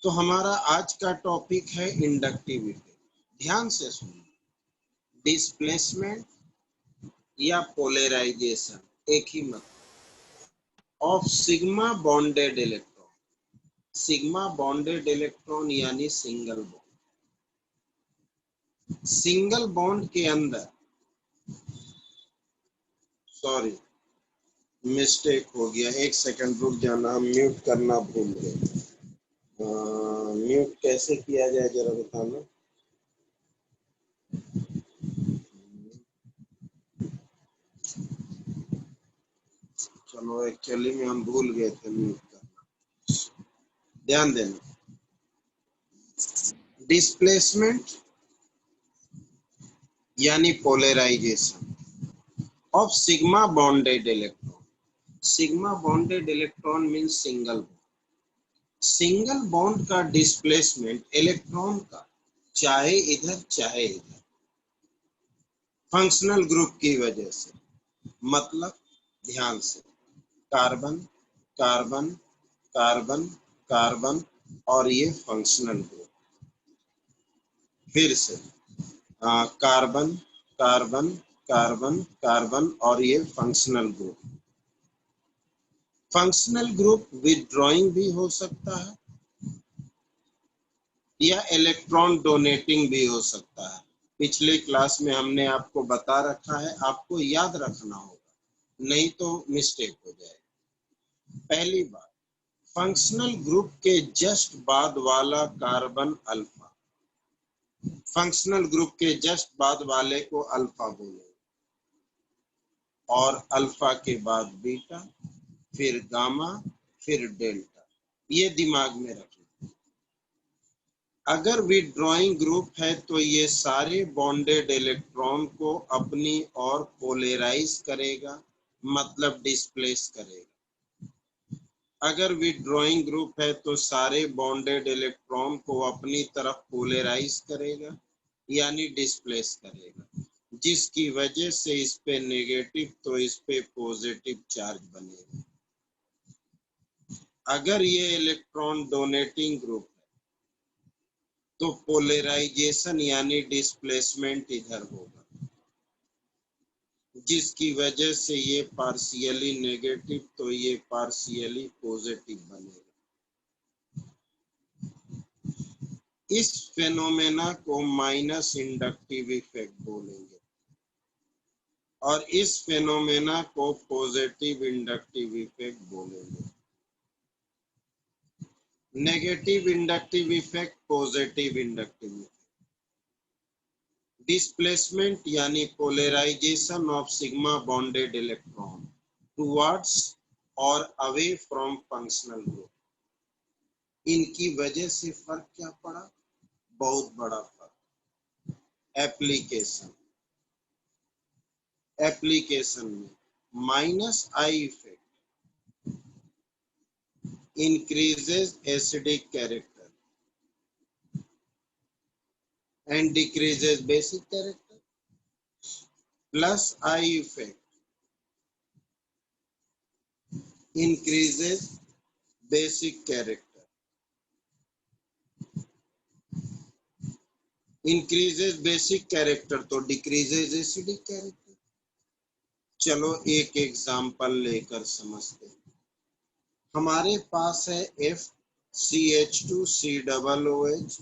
तो हमारा आज का टॉपिक है इंडक्टिविटी। ध्यान से सुनो। डिस्प्लेसमेंट या पोलराइजेशन एक ही मतलब of sigma bonded electron. Sigma bonded electron यानी सिंगल बॉन्ड। सिंगल बॉन्ड के अंदर, सॉरी मिस्टेक हो गया, एक सेकंड रुक जाना, हम म्यूट करना भूल गए। म्यूट कैसे किया जाए जरा बताना। चलो एक्चुअली में हम भूल गए थे म्यूट करना, ध्यान देना। डिस्प्लेसमेंट यानी polarisation of sigma bonded electron. Sigma bonded electron means single bond. Single bond का डिस्प्लेसमेंट इलेक्ट्रॉन का चाहे इधर चाहे इधर, फंक्शनल ग्रुप की वजह से। मतलब ध्यान से, कार्बन कार्बन कार्बन कार्बन और ये फंक्शनल ग्रुप। फिर से कार्बन कार्बन कार्बन कार्बन और ये functional group. Functional group withdrawing भी हो सकता है या इलेक्ट्रॉन डोनेटिंग भी हो सकता है। पिछले क्लास में हमने आपको बता रखा है, आपको याद रखना होगा, नहीं तो मिस्टेक हो जाएगी। पहली बात, फंक्शनल ग्रुप के जस्ट बाद वाला कार्बन अल्फा, फंक्शनल ग्रुप के जस्ट बाद वाले को अल्फा बोलेंगे, और अल्फा के बाद बीटा, फिर गामा, फिर डेल्टा। ये दिमाग में रखना। अगर विथड्रॉइंग ग्रुप है तो ये सारे बॉन्डेड इलेक्ट्रॉन को अपनी ओर पोलराइज करेगा, मतलब डिस्प्लेस करेगा। अगर विथड्रॉइंग ग्रुप है तो सारे बॉन्डेड इलेक्ट्रॉन को अपनी तरफ पोलराइज करेगा यानी डिस्प्लेस करेगा, जिसकी वजह से इस पे नेगेटिव तो इस पे पॉजिटिव चार्ज बनेगा। अगर ये इलेक्ट्रॉन डोनेटिंग ग्रुप है तो पोलराइजेशन यानी डिस्प्लेसमेंट इधर होगा, जिसकी वजह से ये पार्शियली नेगेटिव तो ये पार्शियली पॉजिटिव बनेगा। इस फेनोमेना को माइनस इंडक्टिव इफेक्ट बोलेंगे और इस फेनोमेना को पॉजिटिव इंडक्टिव इफेक्ट बोलेंगे। Negative inductive effect, positive inductive effect. Displacement यानी polarisation of sigma bonded electron towards और अवे फ्रॉम फंक्शनल ग्रुप। इनकी वजह से फर्क क्या पड़ा? बहुत बड़ा फर्क। एप्लीकेशन में minus I effect increases acidic character and decreases basic character. Plus I effect increases basic character. Increases basic character तो decreases acidic character। चलो एक एग्जाम्पल लेकर समझते हैं। हमारे पास है FCH2COOH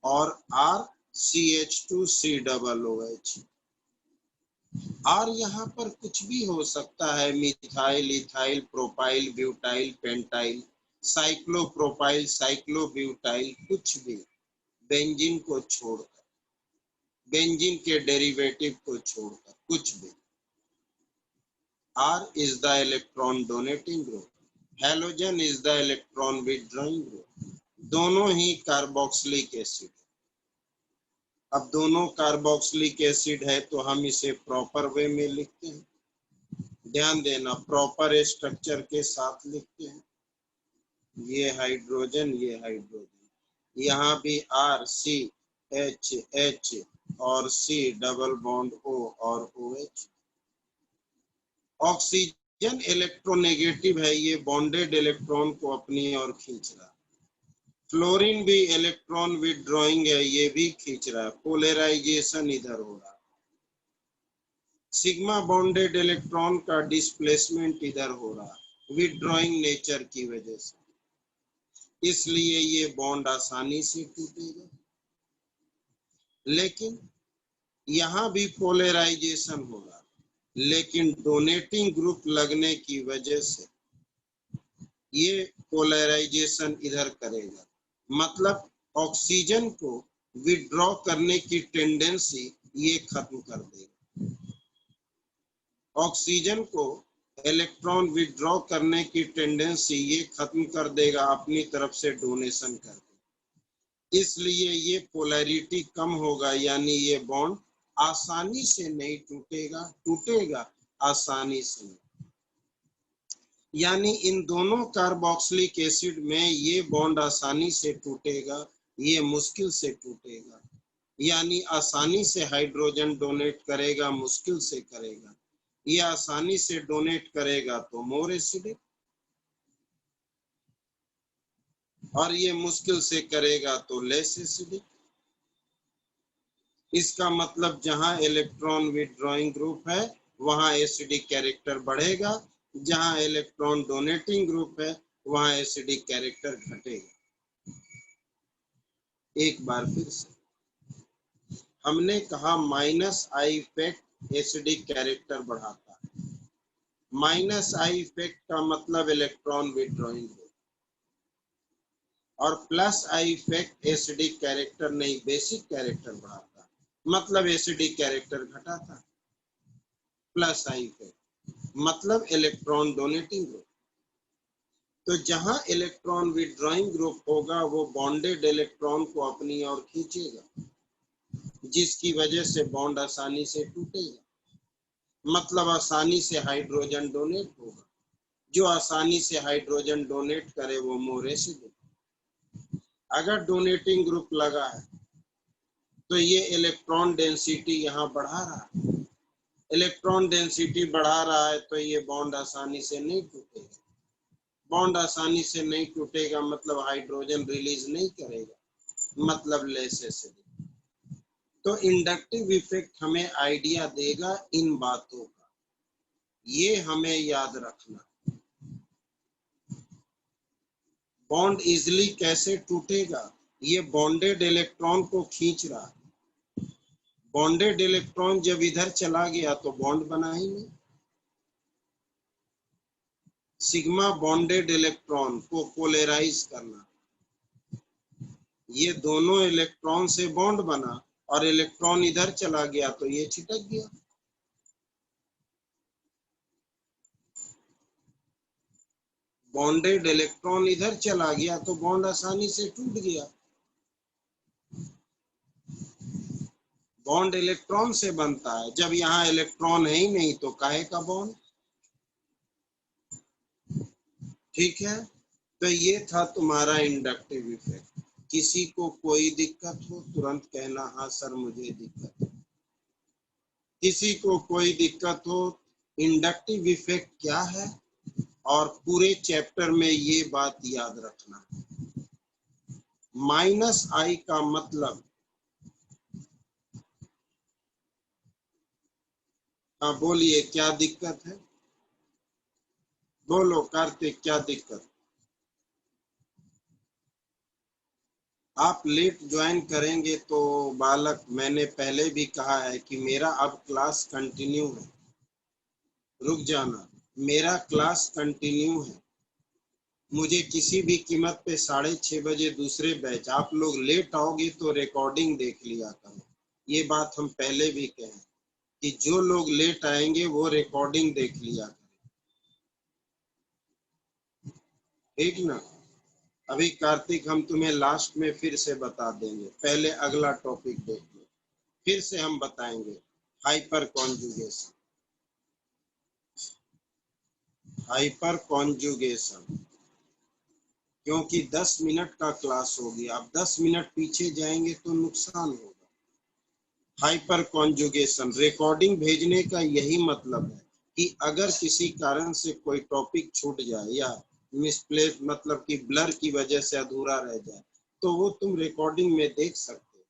और RCH2COOH। और यहाँ पर कुछ भी हो सकता है, methyl, ethyl, propyl, butyl, pentyl, cyclopropyl, साइक्लोब्यूटाइल, कुछ भी, बेंजीन को छोड़कर, बेंजीन के डेरिवेटिव को छोड़कर कुछ भी। R is the electron donating group, halogen is the electron withdrawing group। दोनों ही कार्बोक्सिलिक एसिड। अब दोनों कार्बोक्सिलिक एसिड है तो हम इसे प्रॉपर वे में लिखते हैं। ध्यान देना, प्रॉपर स्ट्रक्चर के साथ लिखते हैं। ये हाइड्रोजन, ये हाइड्रोजन, यहाँ भी R C H H और C डबल बॉन्ड O और OH। ऑक्सीजन इलेक्ट्रोनेगेटिव है, ये बॉन्डेड इलेक्ट्रॉन को अपनी ओर खींच रहा। फ्लोरीन भी इलेक्ट्रॉन विथड्रॉइंग है, ये भी खींच रहा है, पोलराइजेशन इधर हो रहा है। सिग्मा बॉन्डेड इलेक्ट्रॉन का डिस्प्लेसमेंट इधर हो रहा है विथड्रॉइंग नेचर की वजह से, इसलिए ये बॉन्ड आसानी से टूटेगा। लेकिन यहाँ भी पोलराइजेशन हो रहा है, लेकिन डोनेटिंग ग्रुप लगने की वजह से ये पोलराइजेशन इधर करेगा, मतलब ऑक्सीजन को विड्रॉ करने की टेंडेंसी ये खत्म कर देगा। ऑक्सीजन को इलेक्ट्रॉन विड्रॉ करने की टेंडेंसी ये खत्म कर देगा अपनी तरफ से डोनेशन करके, इसलिए ये पोलैरिटी कम होगा, यानी ये बॉन्ड आसानी से नहीं टूटेगा आसानी से नहीं। यानी इन दोनों कार्बोक्सिलिक एसिड में ये बॉन्ड आसानी से टूटेगा, ये मुश्किल से टूटेगा। यानी आसानी से हाइड्रोजन डोनेट करेगा, मुश्किल से करेगा। ये आसानी से डोनेट करेगा तो मोर एसिडिक, और ये मुश्किल से करेगा तो लेस एसिडिक। इसका मतलब जहां इलेक्ट्रॉन विथड्रॉइंग ग्रुप है वहां एसिडिक कैरेक्टर बढ़ेगा, जहां इलेक्ट्रॉन डोनेटिंग ग्रुप है वहां एसिडिक कैरेक्टर घटेगा। एक बार फिर से हमने कहा minus I effect acidic character बढ़ाता है। माइनस आई इफेक्ट का मतलब इलेक्ट्रॉन विथड्रॉइंग ग्रुप, और plus I effect acidic character नहीं, बेसिक कैरेक्टर बढ़ाता, मतलब एसिडिक कैरेक्टर घटाता। प्लस आई इफेक्ट मतलब इलेक्ट्रॉन डोनेटिंग ग्रुप। तो जहां इलेक्ट्रॉन विथड्रॉइंग ग्रुप होगा वो बॉन्डेड इलेक्ट्रॉन को अपनी ओर खींचेगा, जिसकी वजह से बॉन्ड आसानी से टूटेगा, मतलब आसानी से हाइड्रोजन डोनेट होगा। जो आसानी से हाइड्रोजन डोनेट करे वो मोर एसिडिक। अगर डोनेटिंग ग्रुप लगा है तो ये इलेक्ट्रॉन डेंसिटी यहाँ बढ़ा रहा है, इलेक्ट्रॉन डेंसिटी बढ़ा रहा है तो ये बॉन्ड आसानी से नहीं टूटेगा। बॉन्ड आसानी से नहीं टूटेगा मतलब हाइड्रोजन रिलीज नहीं करेगा, मतलब लेस एसिडिक। तो इंडक्टिव इफेक्ट हमें आइडिया देगा इन बातों का, ये हमें याद रखना। बॉन्ड इजिली कैसे टूटेगा, ये बॉन्डेड इलेक्ट्रॉन को खींच रहा है। बॉन्डेड इलेक्ट्रॉन जब इधर चला गया तो बॉन्ड बना ही नहीं। सिग्मा बॉन्डेड इलेक्ट्रॉन को पोलराइज करना, ये दोनों इलेक्ट्रॉन से बॉन्ड बना और इलेक्ट्रॉन इधर चला गया तो ये छिटक गया। बॉन्डेड इलेक्ट्रॉन इधर चला गया तो बॉन्ड आसानी से टूट गया। बॉन्ड इलेक्ट्रॉन से बनता है, जब यहाँ इलेक्ट्रॉन है ही नहीं तो काहे का बॉन्ड। ठीक है, तो ये था तुम्हारा इंडक्टिव इफेक्ट। किसी को कोई दिक्कत हो तुरंत कहना, हाँ सर मुझे दिक्कत है। किसी को कोई दिक्कत हो, इंडक्टिव इफेक्ट क्या है, और पूरे चैप्टर में ये बात याद रखना। माइनस आई का मतलब, हाँ बोलिए क्या दिक्कत है, बोलो कार्तिक क्या दिक्कत। आप लेट ज्वाइन करेंगे तो बालक, मैंने पहले भी कहा है कि मेरा अब क्लास कंटिन्यू है, रुक जाना, मेरा क्लास कंटिन्यू है। मुझे किसी भी कीमत पे 6:30 बजे दूसरे बैच, आप लोग लेट आओगे तो रिकॉर्डिंग देख लिया करो। ये बात हम पहले भी कहे कि जो लोग लेट आएंगे वो रिकॉर्डिंग देख लिया करें, ठीक ना। अभी कार्तिक हम तुम्हें लास्ट में फिर से बता देंगे, पहले अगला टॉपिक देख लो, फिर से हम बताएंगे हाइपर कॉन्जुगेशन। हाइपर कॉन्जुगेशन क्योंकि 10 मिनट का क्लास हो गया, अब 10 मिनट पीछे जाएंगे तो नुकसान होगा। हाइपर कॉन्जुगेशन रिकॉर्डिंग भेजने का यही मतलब है कि अगर किसी कारण से कोई टॉपिक छूट जाए या मिसप्लेस मतलब कि ब्लर की वजह से अधूरा रह जाए तो वो तुम रिकॉर्डिंग में देख सकते हो।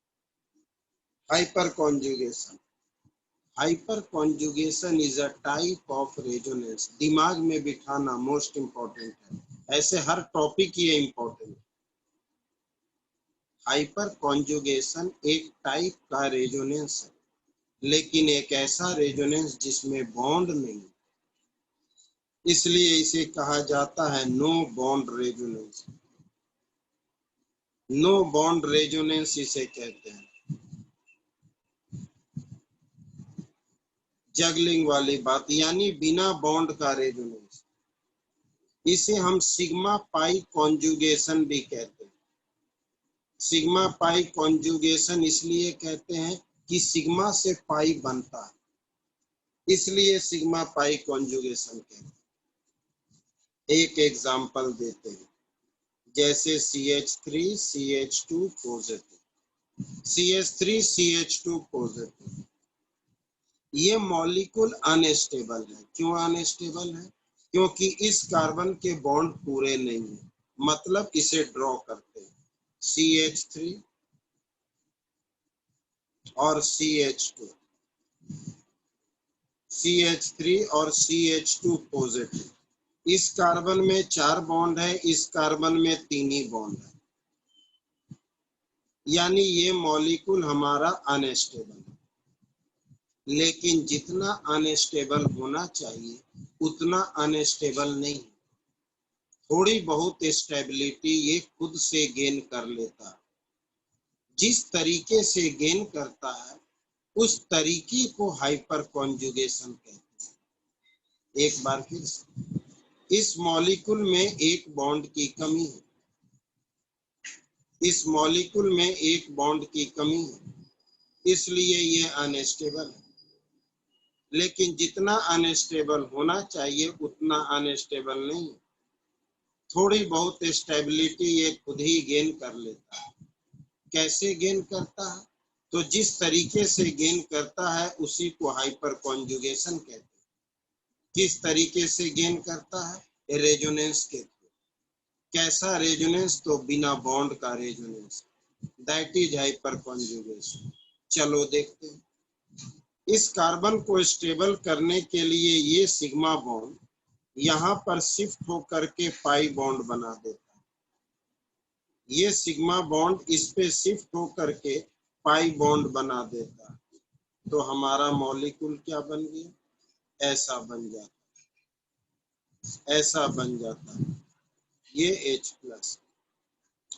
Hyper conjugation, hyper conjugation is a type of resonance. दिमाग में बिठाना मोस्ट इम्पोर्टेंट है, ऐसे हर टॉपिक ये इम्पोर्टेंट है। हाइपर कॉन्जुगेशन एक टाइप का रेजोनेंस है, लेकिन एक ऐसा रेजोनेंस जिसमें बॉन्ड नहीं, इसलिए इसे कहा जाता है no bond resonance. No bond resonance इसे कहते हैं। जगलिंग वाली बात, यानी बिना बॉन्ड का रेजोनेंस। इसे हम सिग्मा पाई कॉन्जुगेशन भी कहते हैं। सिग्मा पाई कॉन्जुगेशन इसलिए कहते हैं कि सिग्मा से पाई बनता है, इसलिए सिग्मा पाई कॉन्जुगेशन कहते हैं। एक एग्जांपल देते हैं, जैसे CH3 CH2 positive, CH3 CH2 positive, ये मॉलिक्यूल अनस्टेबल है। क्यों अनस्टेबल है? क्योंकि इस कार्बन के बॉन्ड पूरे नहीं है, मतलब इसे ड्रॉ करते हैं CH3 और CH2, CH3 और CH2 पॉजिटिव। इस कार्बन में 4 बॉन्ड है, इस कार्बन में 3 ही बॉन्ड है, यानी ये मॉलिक्यूल हमारा अनस्टेबल है। लेकिन जितना अनस्टेबल होना चाहिए उतना अनस्टेबल नहीं। थोड़ी बहुत स्टेबिलिटी ये खुद से गेन कर लेता है। जिस तरीके से गेन करता है उस तरीके को हाइपर कॉन्जुगेशन कहते हैं। एक बार फिर से, इस मॉलिक्यूल में एक बॉन्ड की कमी है, इस मॉलिक्यूल में एक बॉन्ड की कमी है, इसलिए ये अनस्टेबल है। लेकिन जितना अनस्टेबल होना चाहिए उतना अनस्टेबल नहीं। थोड़ी बहुत स्टेबिलिटी ये खुद ही गेन कर लेता है। कैसे गेन करता है? तो जिस तरीके से गेन करता है उसी को हाइपर कॉन्जुगेशन कहते हैं। किस तरीके से गेन करता है? रेजोनेंस के थ्रू। कैसा रेजोनेंस? तो बिना बॉन्ड का resonance, that is hyper conjugation. चलो देखते हैं। इस कार्बन को स्टेबल करने के लिए ये सिग्मा बॉन्ड यहाँ पर शिफ्ट होकर के पाई बॉन्ड बना देता है। ये सिग्मा बॉन्ड इस पे शिफ्ट होकर के पाई बॉन्ड बना देता है, तो हमारा मॉलिक्यूल क्या बन गया? ऐसा बन जाता है, ऐसा बन जाता है, ये H+।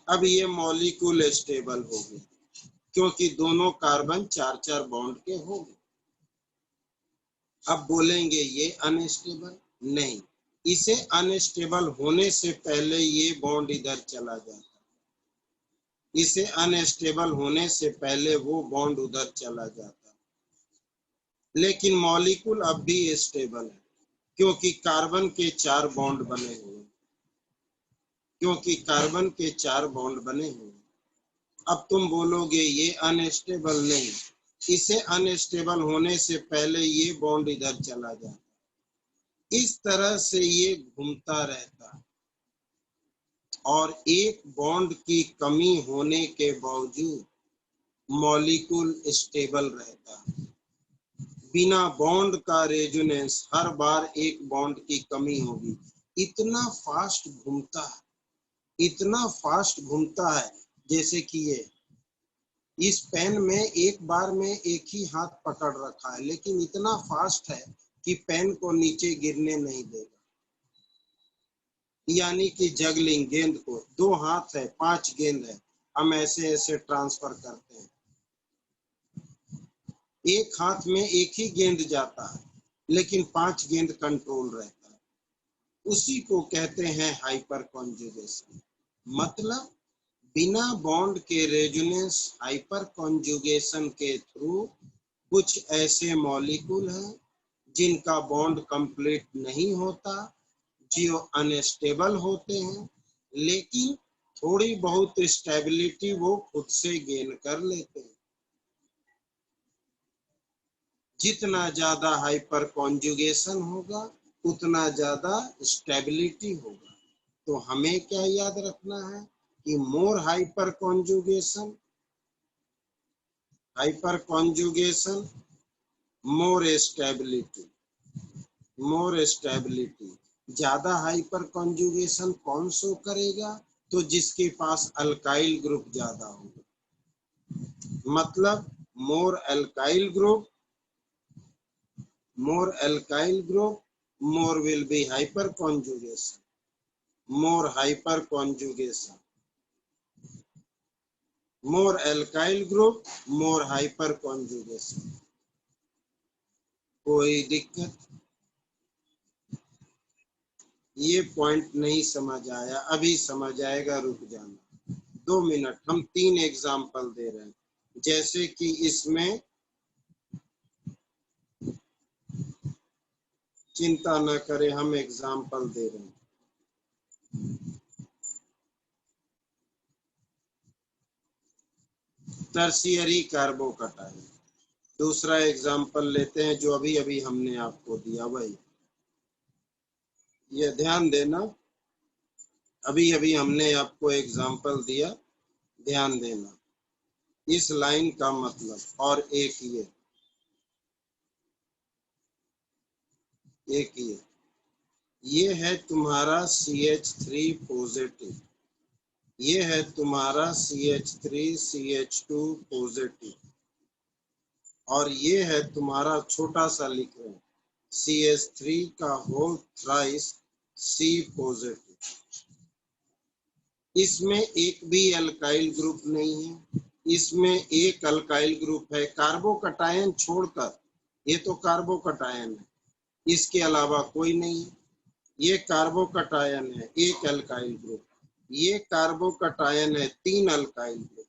अब ये मॉलिक्यूल स्टेबल हो गया, क्योंकि दोनों कार्बन 4-4 बॉन्ड के हो गए। अब बोलेंगे ये अनस्टेबल? नहीं, इसे अनस्टेबल होने से पहले ये बॉन्ड इधर चला जाता, इसे अनस्टेबल होने से पहले वो बॉन्ड उधर चला जाता। लेकिन मॉलिक्यूल अब भी स्टेबल है, क्योंकि कार्बन के 4 बॉन्ड बने हुए, क्योंकि कार्बन के 4 बॉन्ड बने हुए। अब तुम बोलोगे ये अनस्टेबल? नहीं, इसे अनस्टेबल होने से पहले ये बॉन्ड इधर चला जाता। इस तरह से ये घूमता रहता और एक बॉन्ड की कमी होने के बावजूद मॉलिक्यूल स्टेबल रहता है। बिना बॉन्ड का रेजोनेंस हर बार एक बॉन्ड की कमी होगी। इतना फास्ट घूमता है, इतना फास्ट घूमता है, जैसे कि ये इस पेन में एक बार में एक ही हाथ पकड़ रखा है, लेकिन इतना फास्ट है कि पेन को नीचे गिरने नहीं देगा। यानी कि जगलिंग, गेंद को 2 हाथ है, 5 गेंद है, हम ऐसे ऐसे ट्रांसफर करते हैं। एक हाथ में एक ही गेंद जाता है, लेकिन 5 गेंद कंट्रोल रहता है। उसी को कहते हैं हाइपर कॉन्जुगेशन। मतलब बिना बॉन्ड के रेजोनेंस हाइपर कॉन्जुगेशन के थ्रू कुछ ऐसे मॉलिक्यूल हैं जिनका बॉन्ड कंप्लीट नहीं होता, जो अनस्टेबल होते हैं, लेकिन थोड़ी बहुत स्टेबिलिटी वो खुद से गेन कर लेते हैं। जितना ज्यादा हाइपर कॉन्जुगेशन होगा उतना ज्यादा स्टेबिलिटी होगा। तो हमें क्या याद रखना है? कि more hyperconjugation more stability. ज्यादा हाइपर कॉन्जुगेशन कौन शो करेगा? तो जिसके पास अल्काइल ग्रुप ज्यादा होगा, मतलब more alkyl group more will be hyperconjugation, more hyperconjugation, more alkyl group, more hyperconjugation। कोई दिक्कत? ये पॉइंट नहीं समझ आया? अभी समझ आएगा, रुक जाना 2 मिनट। हम 3 एग्जाम्पल दे रहे हैं, जैसे कि इसमें चिंता न करें, हम एग्जाम्पल दे रहे हैं। टर्शियरी कार्बोकटायन, दूसरा एग्जाम्पल लेते हैं जो अभी अभी हमने आपको दिया वही। ये ध्यान देना, अभी अभी हमने आपको एग्जाम्पल दिया, ध्यान देना इस लाइन का मतलब। और एक ये है तुम्हारा CH3 पॉजिटिव, ये है तुम्हारा CH3 CH2 पॉजिटिव, और ये है तुम्हारा छोटा सा लिख रहे हैं CH3 का होल थ्राइस C पॉजिटिव। इसमें एक भी अल्काइल ग्रुप नहीं है, इसमें एक अल्काइल ग्रुप है कार्बोकटायन छोड़कर, ये तो कार्बोकटायन है, इसके अलावा कोई नहीं है। ये कार्बोकटायन है, एक अल्काइल ग्रुप, ये कार्बोकटायन है, 3 अल्काइल ग्रुप।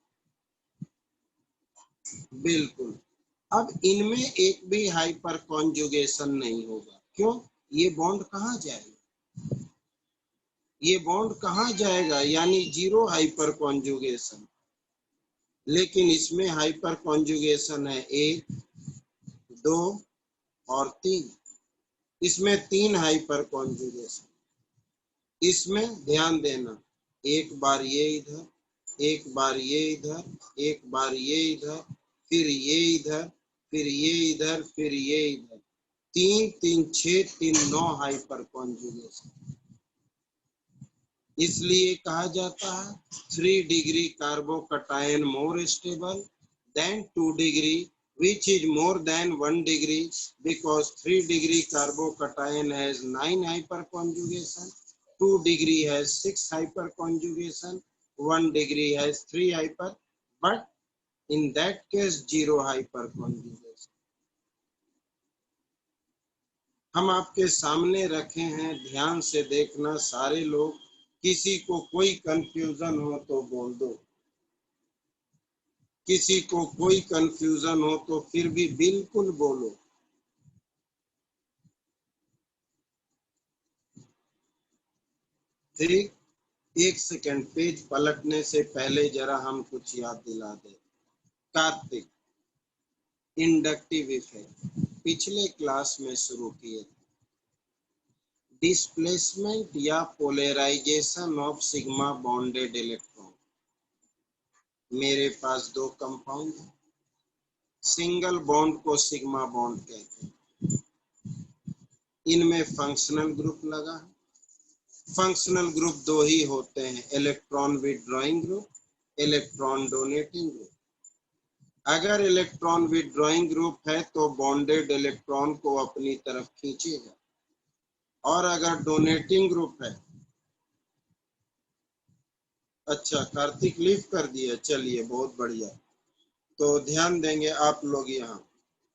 बिल्कुल। अब इनमें एक भी हाइपर कॉन्जुगेशन नहीं होगा, क्यों? ये बॉन्ड कहाँ जाएगा? ये बॉन्ड कहाँ जाएगा? यानी 0 हाइपर कॉन्जुगेशन। लेकिन इसमें हाइपर कॉन्जुगेशन है 1, 2 और 3। इसमें 3 हाइपर कॉन्जुगेशन। इसमें ध्यान देना, एक बार ये इधर, एक बार ये इधर, एक बार ये इधर, फिर ये इधर, फिर ये इधर, फिर ये इधर, 3 3 6 3 9 हाइपर कॉन्जुगेशन। इसलिए कहा जाता है 3 degree carbocation more stable then 2 degree which is more than 1 degree, because 3 degree carbocation has 9 hyperconjugation, 2 degree has 6 hyperconjugation, 1 degree has 3 hyper, but in that case 0 hyperconjugation। हम आपके सामने रखे हैं, ध्यान से देखना सारे लोग, किसी को कोई कंफ्यूजन हो तो बोल दो, किसी को कोई कंफ्यूजन हो तो फिर भी बिल्कुल बोलो। ठीक, 1 सेकंड, पेज पलटने से पहले जरा हम कुछ याद दिला दें। कार्तिक, इंडक्टिव इफेक्ट पिछले क्लास में शुरू किए थे। डिस्प्लेसमेंट या polarization of sigma bonded electron. मेरे पास 2 कंपाउंड है, सिंगल बॉन्ड को सिग्मा बॉन्ड कहते हैं, इनमें फंक्शनल ग्रुप लगा है। फंक्शनल ग्रुप 2 ही होते हैं, electron withdrawing group, electron donating group. अगर इलेक्ट्रॉन विथड्रॉइंग ग्रुप है तो बॉन्डेड इलेक्ट्रॉन को अपनी तरफ खींचेगा, और अगर डोनेटिंग ग्रुप है, अच्छा कार्तिक लीव कर दिया, चलिए बहुत बढ़िया। तो ध्यान देंगे आप लोग यहाँ,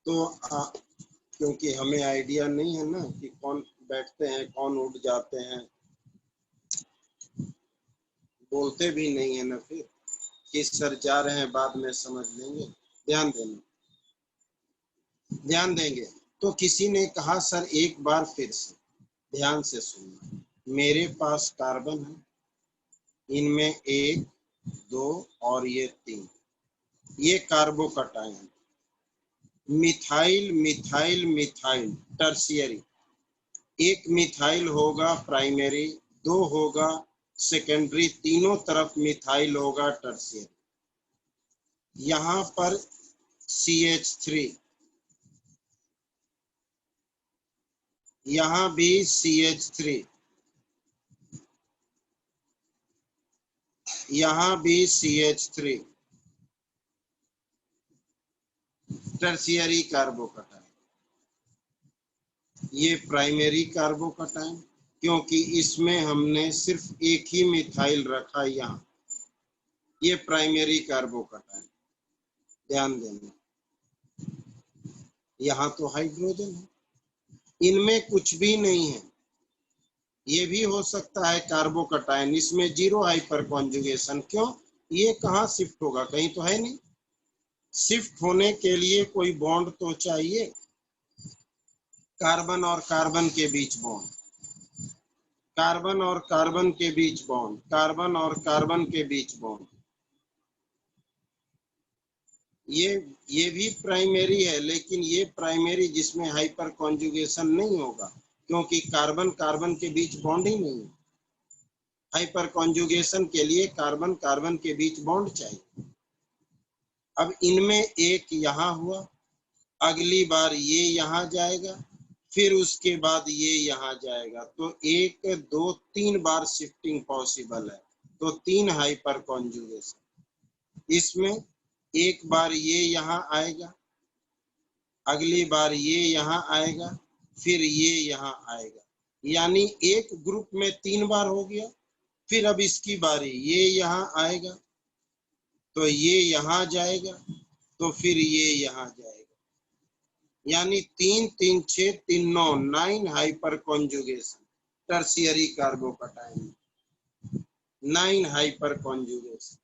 तो क्योंकि हमें आइडिया नहीं है ना कि कौन बैठते हैं कौन उठ जाते हैं, बोलते भी नहीं है ना फिर कि सर जा रहे हैं, बाद में समझ लेंगे। ध्यान देना, ध्यान देंगे। तो किसी ने कहा सर एक बार फिर से ध्यान से सुनना, मेरे पास कार्बन है, इनमें 1 2 और ये 3, ये carbocation, methyl methyl methyl tertiary. एक मिथाइल होगा प्राइमरी, 2 होगा सेकेंडरी, तीनों तरफ मिथाइल होगा टर्शियरी। यहाँ पर CH3, यहाँ भी CH3, यहाँ भी CH3, टर्शियरी कार्बोकटायन। ये प्राइमरी कार्बोकटायन, क्योंकि इसमें हमने सिर्फ एक ही मिथाइल रखा यहाँ, ये प्राइमरी कार्बोकटायन। ध्यान देना, यहाँ तो हाइड्रोजन है, इनमें कुछ भी नहीं है। ये भी हो सकता है कार्बोकटायन, इसमें 0 हाइपर कॉन्जुगेशन। क्यों? ये कहाँ शिफ्ट होगा? कहीं तो है नहीं। शिफ्ट होने के लिए कोई बॉन्ड तो चाहिए, कार्बन और कार्बन के बीच बॉन्ड, कार्बन और कार्बन के बीच बॉन्ड, कार्बन और कार्बन के बीच बॉन्ड। ये भी प्राइमरी है, लेकिन ये प्राइमरी जिसमें हाइपर कॉन्जुगेशन नहीं होगा, क्योंकि कार्बन कार्बन के बीच बॉन्ड ही नहीं है। हाइपर कॉन्जुगेशन के लिए कार्बन कार्बन के बीच बॉन्ड चाहिए। अब इनमें एक यहाँ हुआ, अगली बार ये यहाँ जाएगा, फिर उसके बाद ये यहाँ जाएगा, तो 1 2 3 बार शिफ्टिंग पॉसिबल है, तो 3 हाइपर कॉन्जुगेशन। इसमें एक बार ये यहाँ आएगा, अगली बार ये यहाँ आएगा, फिर ये यहाँ आएगा, यानी एक ग्रुप में 3 बार हो गया। फिर अब इसकी बारी, ये यहाँ आएगा, तो ये यहाँ जाएगा, तो फिर ये यहाँ जाएगा, यानी 3 3 6 3 9 9 hyper conjugation tertiary carbocation, 9 hyper conjugation.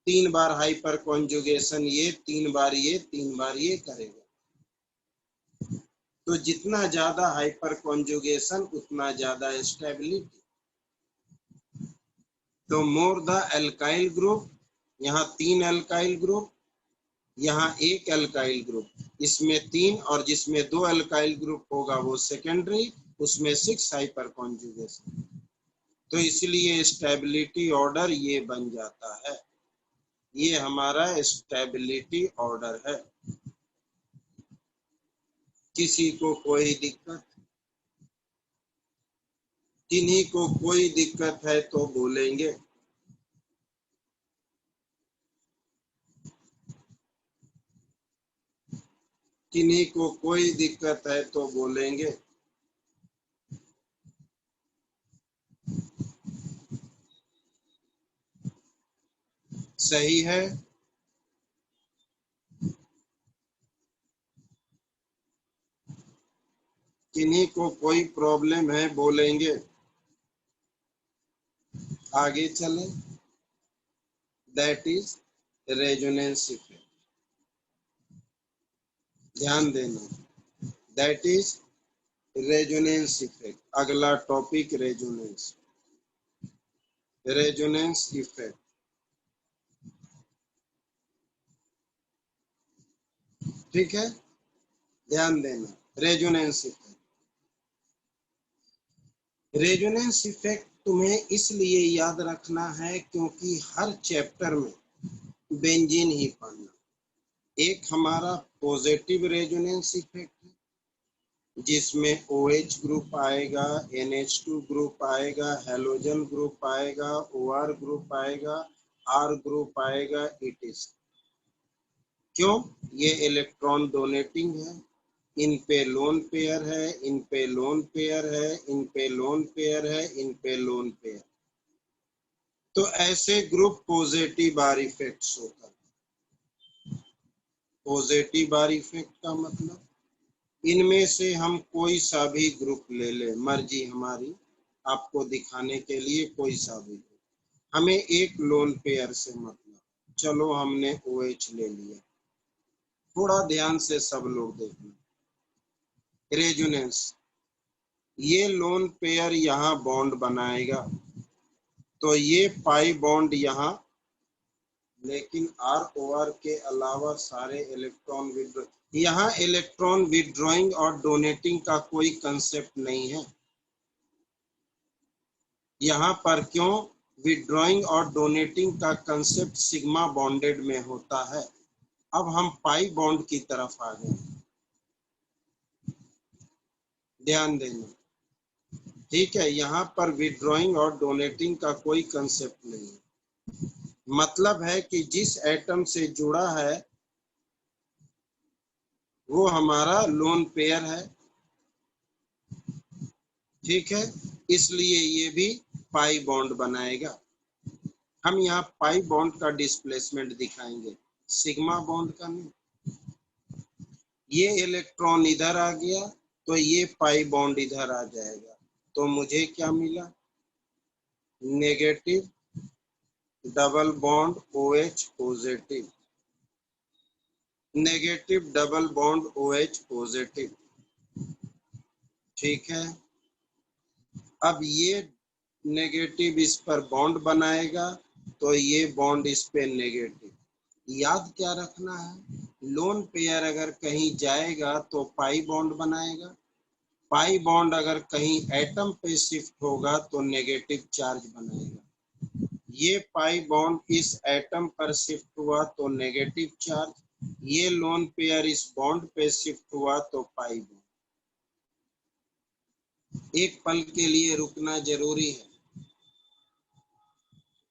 3 बार हाइपर कॉन्जुगेशन ये, 3 बार ये, 3 बार ये करेगा। तो जितना ज्यादा हाइपर कॉन्जुगेशन उतना ज्यादा स्टेबिलिटी। तो मोर द एल्काइल ग्रुप, यहाँ 3 एल्काइल ग्रुप, यहाँ 1 एल्काइल ग्रुप, इसमें 3, और जिसमें 2 एल्काइल ग्रुप होगा वो सेकेंडरी, उसमें 6 हाइपर कॉन्जुगेशन। तो इसलिए स्टेबिलिटी ऑर्डर ये बन जाता है, ये हमारा स्टेबिलिटी ऑर्डर है। किसी को कोई दिक्कत? किन्हीं को कोई दिक्कत है तो बोलेंगे। किन्हीं को कोई दिक्कत है तो बोलेंगे। सही है। किन्हीं को कोई प्रॉब्लम है बोलेंगे। आगे चले। That is resonance effect. ध्यान देना, दैट इज रेजोनेंस इफेक्ट। अगला टॉपिक रेजोनेंस, रेजोनेंस इफेक्ट। ठीक है, ध्यान देना, रेजोनेंस इफेक्ट। रेजोनेंस इफेक्ट तुम्हें इसलिए याद रखना है क्योंकि हर चैप्टर में बेंजीन ही पढ़ना। एक हमारा पॉजिटिव रेजोनेंस इफेक्ट है, जिसमें OH ग्रुप आएगा, NH2 ग्रुप आएगा, हेलोजन ग्रुप आएगा, OR ग्रुप आएगा, R ग्रुप आएगा, इटिस। क्यों? ये इलेक्ट्रॉन डोनेटिंग है, इन पे लोन पेयर है, इन पे लोन पेयर है, इन पे लोन पेयर है, इन पे लोन पेयर। तो ऐसे ग्रुप पॉजिटिव बार इफेक्ट्स होता है। पॉजिटिव बार इफेक्ट का मतलब इनमें से हम कोई सा भी ग्रुप ले ले, मर्जी हमारी, आपको दिखाने के लिए कोई सा भी। हमें एक लोन पेयर से मतलब, चलो हमने OH ले लिया। थोड़ा ध्यान से सब लोग देखना। रेजोनेंस, ये लोन पेयर यहाँ बॉन्ड बनाएगा, तो ये पाई बॉन्ड यहाँ, लेकिन ROR के अलावा सारे इलेक्ट्रॉन विड्रॉ, यहाँ इलेक्ट्रॉन विड्रॉइंग और डोनेटिंग का कोई कंसेप्ट नहीं है। यहाँ पर क्यों विड्रॉइंग और डोनेटिंग का कंसेप्ट सिग्मा बॉन्डेड में होता है। अब हम पाई बॉन्ड की तरफ आ गए, ध्यान देना। ठीक है, यहाँ पर विड्रॉइंग और डोनेटिंग का कोई कंसेप्ट नहीं है। मतलब है कि जिस एटम से जुड़ा है वो हमारा लोन पेयर है। ठीक है, इसलिए ये भी पाई बॉन्ड बनाएगा। हम यहाँ पाई बॉन्ड का डिस्प्लेसमेंट दिखाएंगे, सिग्मा बॉन्ड का नहीं। ये इलेक्ट्रॉन इधर आ गया तो ये पाई बॉन्ड इधर आ जाएगा, तो मुझे क्या मिला, negative double bond OH positive, negative double bond OH positive. ठीक है, अब ये नेगेटिव इस पर बॉन्ड बनाएगा तो ये बॉन्ड इस पे नेगेटिव। याद क्या रखना है, लोन पेयर अगर कहीं जाएगा तो पाई बॉन्ड बनाएगा, पाई बॉन्ड अगर कहीं एटम पे शिफ्ट होगा तो नेगेटिव चार्ज बनाएगा। ये पाई बॉन्ड इस एटम पर शिफ्ट हुआ तो नेगेटिव चार्ज, ये लोन पेयर इस बॉन्ड पे शिफ्ट हुआ तो पाई बॉन्ड। एक पल के लिए रुकना जरूरी है।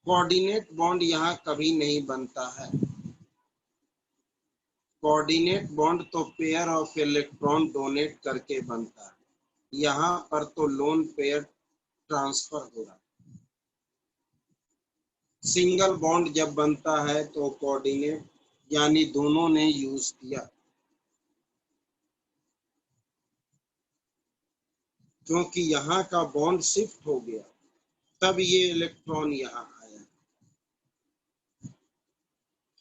कोऑर्डिनेट बॉन्ड यहाँ कभी नहीं बनता है। कोऑर्डिनेट बॉन्ड तो पेयर ऑफ इलेक्ट्रॉन डोनेट करके बनता है, यहाँ पर तो लोन पेयर ट्रांसफर हो रहा है। सिंगल बॉन्ड जब बनता है तो कोऑर्डिनेट यानी दोनों ने यूज किया, क्योंकि यहाँ का बॉन्ड शिफ्ट हो गया तब ये इलेक्ट्रॉन यहाँ आया।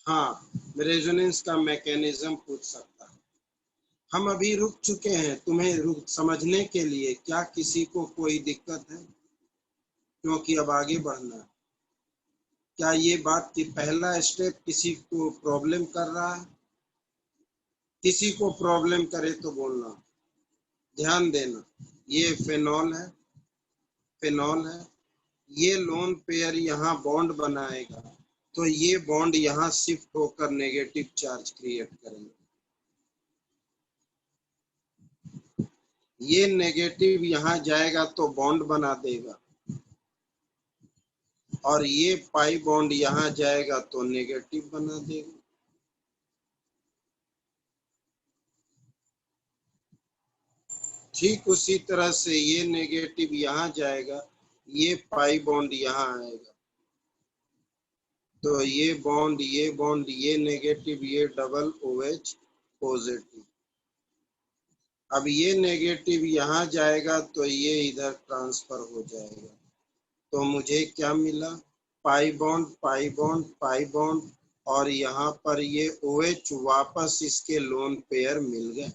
हाँ, रेजोनेंस का मैकेनिज्म पूछ सकता है। हम अभी रुक चुके हैं, तुम्हें रुक समझने के लिए क्या किसी को कोई दिक्कत है, क्योंकि अब आगे बढ़ना है। क्या ये बात कि पहला स्टेप किसी को प्रॉब्लम कर रहा है, किसी को प्रॉब्लम करे तो बोलना। ध्यान देना, ये फेनॉल है, फेनॉल है, ये लोन पेयर यहाँ बॉन्ड बनाएगा तो ये बॉन्ड यहाँ शिफ्ट होकर नेगेटिव चार्ज क्रिएट करेंगे। ये नेगेटिव यहाँ जाएगा तो बॉन्ड बना देगा और ये पाई बॉन्ड यहाँ जाएगा तो नेगेटिव बना देगा। ठीक उसी तरह से ये नेगेटिव यहाँ जाएगा, ये पाई बॉन्ड यहाँ आएगा तो ये बॉन्ड ये नेगेटिव, ये डबल OH पॉजिटिव। अब ये नेगेटिव यहाँ जाएगा तो ये इधर ट्रांसफर हो जाएगा, तो मुझे क्या मिला, pi bond pi bond pi bond, और यहाँ पर ये OH वापस इसके लोन पेयर मिल गए।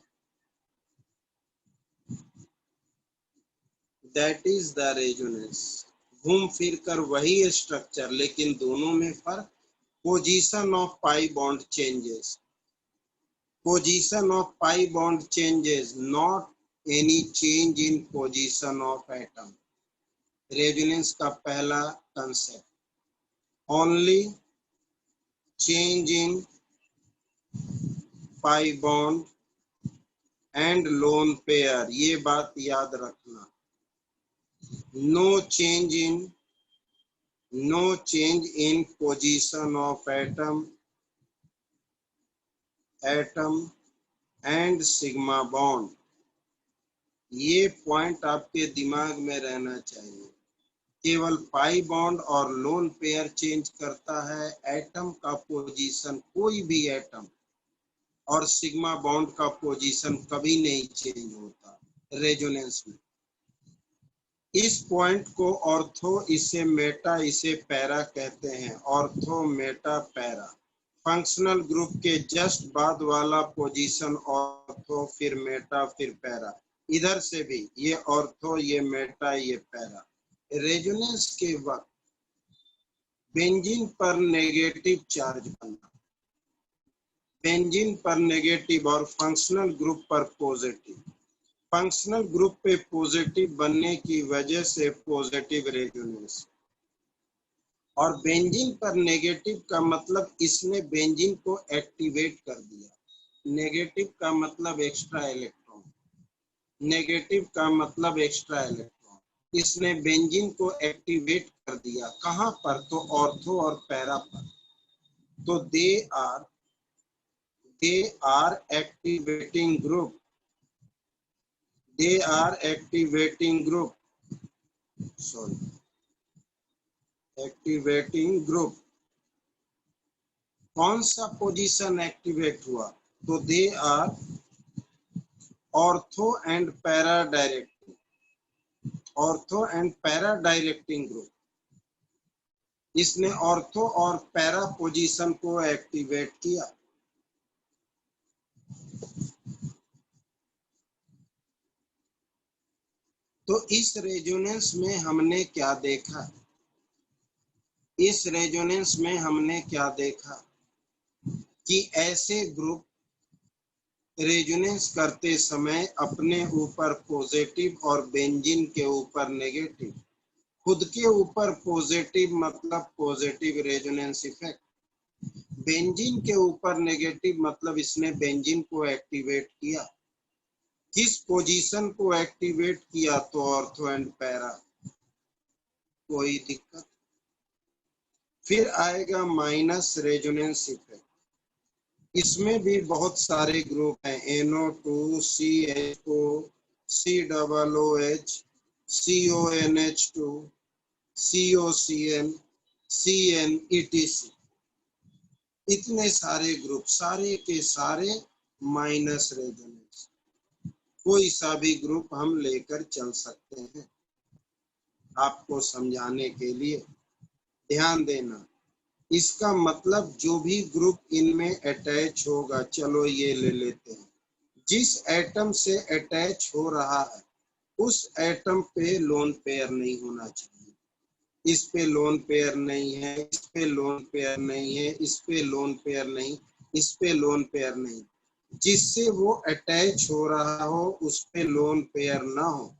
That is the resonance. घूम फिर कर वही स्ट्रक्चर, लेकिन दोनों में फर्क, position of pi bond changes, position of pi bond changes, not any change in position of atom। Resonance का पहला concept, only change in pi bond and lone pair, ये बात याद रखना। no change in position of atom and sigma bond, ये point आपके दिमाग में रहना चाहिए। केवल पाई बॉन्ड और लोन पेयर चेंज करता है, एटम का पोजीशन, कोई भी एटम, और सिग्मा बॉन्ड का पोजीशन कभी नहीं चेंज होता रेजोनेंस में। इस पॉइंट को ऑर्थो, इसे मेटा, इसे पैरा कहते हैं। Ortho Meta para, functional group के जस्ट बाद वाला पोजीशन ऑर्थो, फिर मेटा, फिर पैरा। इधर से भी ये ऑर्थो, ये मेटा, ये पैरा। रेजोनेंस के वक्त बेंजीन पर नेगेटिव चार्ज बनना, बेंजीन पर नेगेटिव और फंक्शनल ग्रुप पर पॉजिटिव। फंक्शनल ग्रुप पे पॉजिटिव बनने की वजह से पॉजिटिव रेजोनेंस, और बेंजीन पर नेगेटिव का मतलब इसने बेंजीन को एक्टिवेट कर दिया। नेगेटिव का मतलब एक्स्ट्रा इलेक्ट्रॉन, नेगेटिव का मतलब एक्स्ट्रा इलेक्ट्रॉन, इसने बेंजीन को एक्टिवेट कर दिया। कहां पर? तो ऑर्थो और पैरा पर। तो they are activating group, they are activating group, sorry, activating group. कौन सा पोजीशन एक्टिवेट हुआ? तो they are ortho and para directing, ortho and para directing group. इसने ऑर्थो और पैरा पोजीशन को एक्टिवेट किया। तो इस रेजोनेंस में हमने क्या देखा? इस रेजोनेंस में हमने क्या देखा कि ऐसे ग्रुप रेजोनेंस करते समय अपने ऊपर पॉजिटिव और बेंजीन के ऊपर नेगेटिव, खुद के ऊपर पॉजिटिव मतलब पॉजिटिव रेजोनेंस इफेक्ट, बेंजीन के ऊपर नेगेटिव मतलब इसने बेंजीन को एक्टिवेट किया। किस पोजीशन को एक्टिवेट किया? तो ऑर्थो एंड पैरा। कोई दिक्कत? फिर आएगा माइनस रेजोनेंस इफेक्ट। इसमें भी बहुत सारे ग्रुप हैं, NO2, CHO, COOH, CONH2, COCN, CN, ETC। इतने सारे ग्रुप, सारे के सारे माइनस रेजोनेंस। कोई सा भी ग्रुप हम लेकर चल सकते हैं। आपको समझाने के लिए ध्यान देना, इसका मतलब जो भी ग्रुप इनमें अटैच होगा, चलो ये ले लेते हैं, जिस एटम से अटैच हो रहा है उस एटम पे लोन पेयर नहीं होना चाहिए। इस पे लोन पेयर नहीं है, इस पे लोन पेयर नहीं है, इस पे लोन पेयर नहीं, इस पे लोन पेयर नहीं। जिससे वो अटैच हो रहा हो उस पे लोन पेयर ना हो।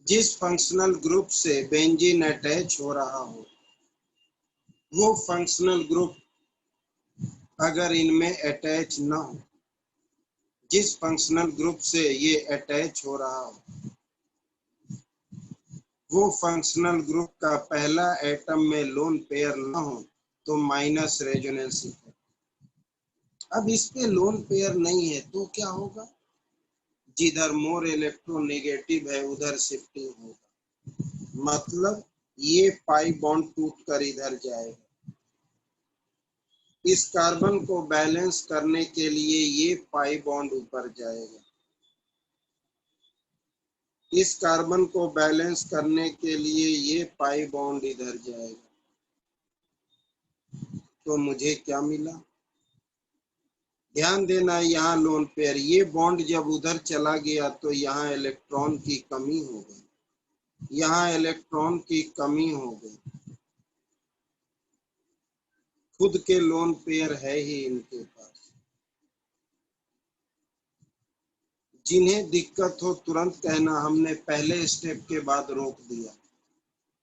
जिस फंक्शनल ग्रुप से बेंजीन अटैच हो रहा हो वो फंक्शनल ग्रुप अगर इनमें अटैच ना हो, जिस फंक्शनल ग्रुप से ये अटैच हो रहा हो वो फंक्शनल ग्रुप का पहला एटम में लोन पेयर ना हो तो माइनस रेजोनेंस इफेक्ट। अब इस पे लोन पेयर नहीं है तो क्या होगा? जिधर मोर इलेक्ट्रोनेगेटिव है उधर शिफ्टिंग होगा, मतलब ये पाई बॉन्ड टूट कर इधर जाएगा। इस कार्बन को बैलेंस करने के लिए ये पाई बॉन्ड ऊपर जाएगा, इस कार्बन को बैलेंस करने के लिए ये पाई बॉन्ड इधर जाएगा। तो मुझे क्या मिला? ध्यान देना, यहाँ लोन पेयर, ये बॉन्ड जब उधर चला गया तो यहाँ इलेक्ट्रॉन की कमी हो गई, यहाँ इलेक्ट्रॉन की कमी हो गई। खुद के लोन पेयर है ही इनके पास। जिन्हें दिक्कत हो तुरंत कहना, हमने पहले स्टेप के बाद रोक दिया,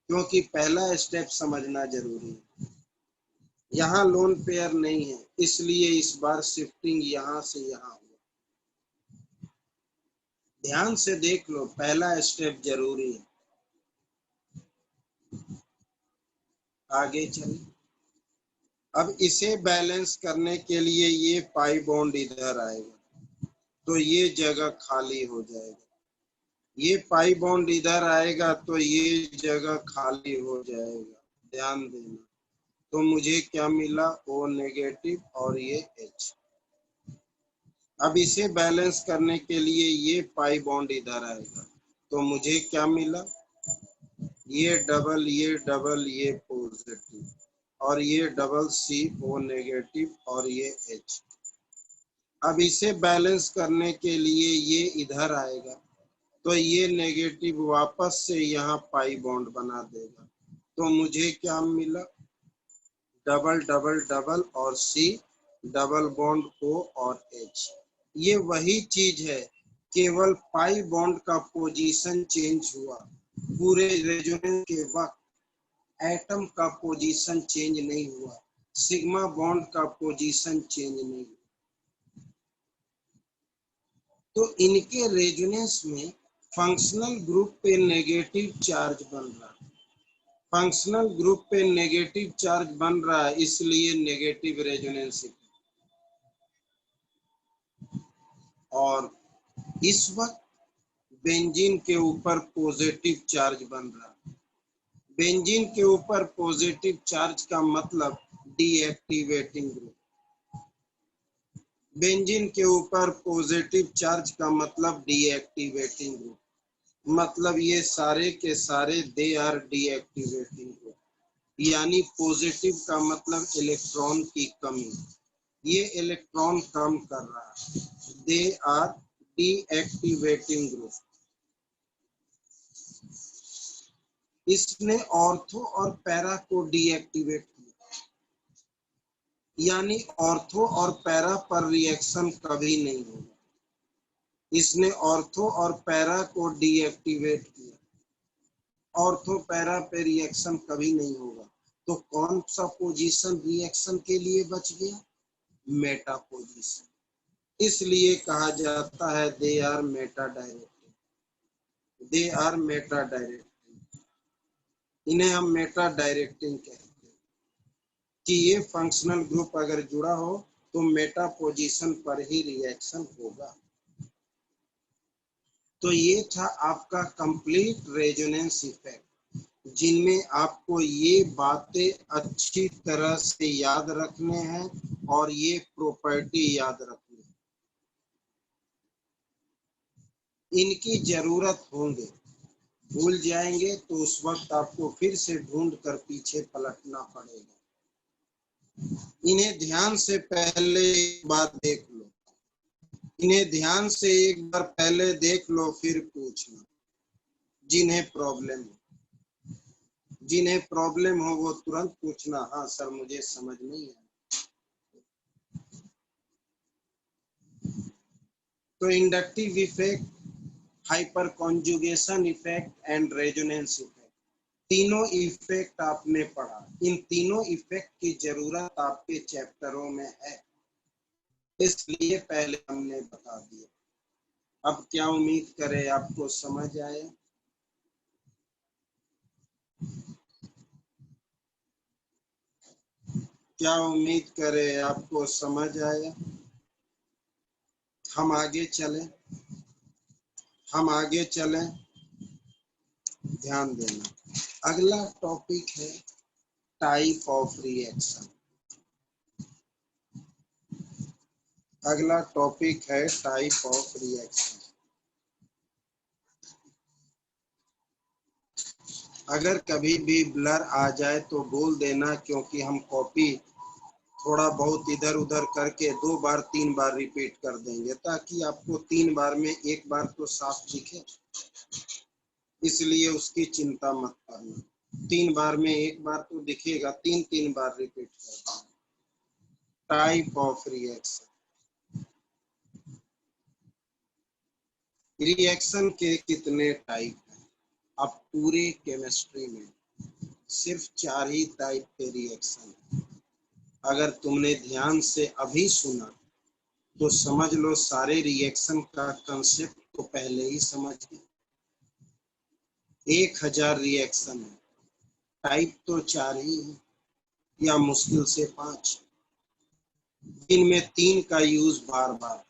क्योंकि पहला स्टेप समझना जरूरी है। यहाँ लोन पेयर नहीं है इसलिए इस बार शिफ्टिंग यहाँ से यहाँ हुआ। ध्यान से देख लो, पहला स्टेप जरूरी है। आगे चलिए। अब इसे बैलेंस करने के लिए ये पाई बॉन्ड इधर आएगा तो ये जगह खाली हो जाएगा, ये पाई बॉन्ड इधर आएगा तो ये जगह खाली हो जाएगा। ध्यान देना। तो मुझे क्या मिला? O नेगेटिव और ये H। अब इसे बैलेंस करने के लिए ये पाई बॉन्ड इधर आएगा तो मुझे क्या मिला? ये डबल ये पॉजिटिव और ये डबल CO नेगेटिव और ये H। अब इसे बैलेंस करने के लिए ये इधर आएगा तो ये नेगेटिव वापस से यहाँ पाई बॉन्ड बना देगा। तो मुझे क्या मिला? डबल डबल डबल और C डबल बॉन्ड O और H। ये वही चीज है, केवल पाई बॉन्ड का पोजीशन चेंज हुआ, पूरे रेजोनेंस के वक्त एटम का पोजीशन चेंज नहीं हुआ, सिग्मा बॉन्ड का पोजीशन चेंज नहीं हुआ। तो इनके रेजोनेंस में फंक्शनल ग्रुप पे नेगेटिव चार्ज बन रहा है, फंक्शनल ग्रुप पे नेगेटिव चार्ज बन रहा है, इसलिए नेगेटिव रेजोनेंस इफेक्ट। और इस वक्त बेंजीन के ऊपर पॉजिटिव चार्ज बन रहा है। बेंजीन के ऊपर पॉजिटिव चार्ज का मतलब डीएक्टिवेटिंग ग्रुप। बेंजीन के ऊपर पॉजिटिव चार्ज का मतलब डीएक्टिवेटिंग ग्रुप, मतलब ये सारे के सारे दे आर डीएक्टिवेटिंग ग्रुप। यानी पॉजिटिव का मतलब इलेक्ट्रॉन की कमी, ये इलेक्ट्रॉन कम कर रहा है, दे आर डीएक्टिवेटिंग ग्रुप। इसने ऑर्थो और पैरा को डीएक्टिवेट किया, यानी ऑर्थो और पैरा पर रिएक्शन कभी नहीं होगा। इसने ऑर्थो और पैरा को डीएक्टिवेट किया, ऑर्थो पैरा पे रिएक्शन कभी नहीं होगा। तो कौन सा पोजीशन रिएक्शन के लिए बच गया? Meta position. इसलिए कहा जाता है they are meta directing, they are meta directing. इन्हें हम मेटा डायरेक्टिंग कहते हैं कि ये फंक्शनल ग्रुप अगर जुड़ा हो तो मेटा पोजीशन पर ही रिएक्शन होगा। तो ये था आपका कंप्लीट रेजोनेंस इफेक्ट, जिनमें आपको ये बातें अच्छी तरह से याद रखने हैं और ये प्रॉपर्टी याद रखनी है। इनकी जरूरत होंगे, भूल जाएंगे तो उस वक्त आपको फिर से ढूंढ कर पीछे पलटना पड़ेगा। इन्हें ध्यान से पहले एक बार देख लो, इन्हें ध्यान से एक बार पहले देख लो, फिर पूछना। जिन्हें प्रॉब्लम हो, जिन्हें प्रॉब्लम हो वो तुरंत पूछना, हाँ सर मुझे समझ नहीं है। तो inductive effect, hyper conjugation effect and resonance effect, तीनों इफेक्ट आपने पढ़ा। इन तीनों इफेक्ट की जरूरत आपके चैप्टरों में है, इसलिए पहले हमने बता दिया। अब क्या उम्मीद करें आपको समझ आए? क्या उम्मीद करें आपको समझ आया? हम आगे चलें, हम आगे चलें, ध्यान देना। अगला टॉपिक है टाइप ऑफ रिएक्शन। अगला टॉपिक है टाइप ऑफ रिएक्शन। अगर कभी भी ब्लर आ जाए तो बोल देना, क्योंकि हम कॉपी थोड़ा बहुत इधर उधर करके 2 बार 3 बार रिपीट कर देंगे, ताकि आपको 3 बार में 1 बार तो साफ दिखे। इसलिए उसकी चिंता मत करना, 3 बार में 1 बार तो दिखेगा, 3 बार रिपीट करना। टाइप ऑफ रिएक्शन, रिएक्शन के कितने टाइप हैं? अब पूरे केमिस्ट्री में सिर्फ 4 ही टाइप के रिएक्शन हैं। अगर तुमने ध्यान से अभी सुना तो समझ लो सारे रिएक्शन का कंसेप्ट तो पहले ही समझ गए। 1000 रिएक्शन है, टाइप तो 4 ही है, या मुश्किल से 5, जिनमें 3 का यूज बार बार।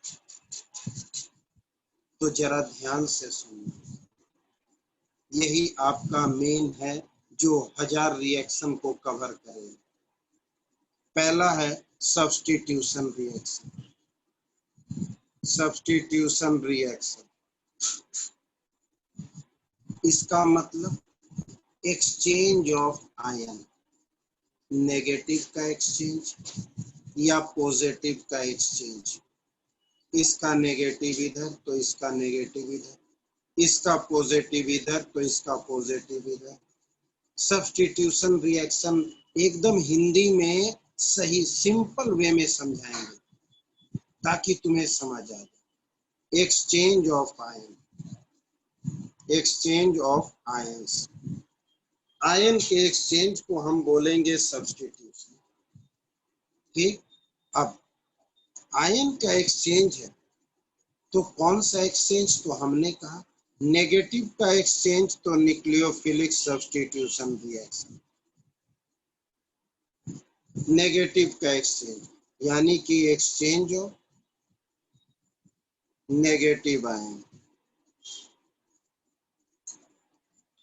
तो जरा ध्यान से सुनिए, यही आपका मेन है जो 1000 रिएक्शन को कवर करेगा। पहला है सब्स्टिट्यूशन रिएक्शन। सब्स्टिट्यूशन रिएक्शन, इसका मतलब एक्सचेंज ऑफ आयन, नेगेटिव का एक्सचेंज या पॉजिटिव का एक्सचेंज। इसका नेगेटिव इधर तो इसका नेगेटिव इधर, इसका पॉजिटिव इधर तो इसका पॉजिटिव इधर। सब्स्टिट्यूशन रिएक्शन एकदम हिंदी में सही सिंपल वे में समझाएंगे ताकि तुम्हें समझ आ जाए। Exchange of ion, exchange of ions, ion के एक्सचेंज को हम बोलेंगे सब्स्टिट्यूशन। ठीक, अब आयन का एक्सचेंज है तो कौन सा एक्सचेंज, तो हमने कहा नेगेटिव का एक्सचेंज तो न्यूक्लियोफिलिक सब्स्टिट्यूशन रिएक्शन, नेगेटिव का एक्सचेंज यानी कि एक्सचेंज ऑफ नेगेटिव आयन,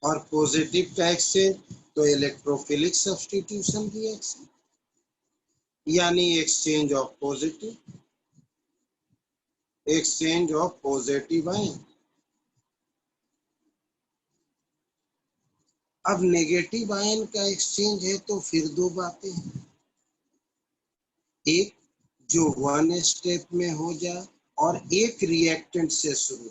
और पॉजिटिव का एक्सचेंज तो इलेक्ट्रोफिलिक सब्स्टिट्यूशन रिएक्शन यानी exchange of positive, exchange of positive ion. अब नेगेटिव आयन का एक्सचेंज है तो फिर दो बातें हैं, एक जो वन स्टेप में हो जाए और एक रिएक्टेंट से शुरू,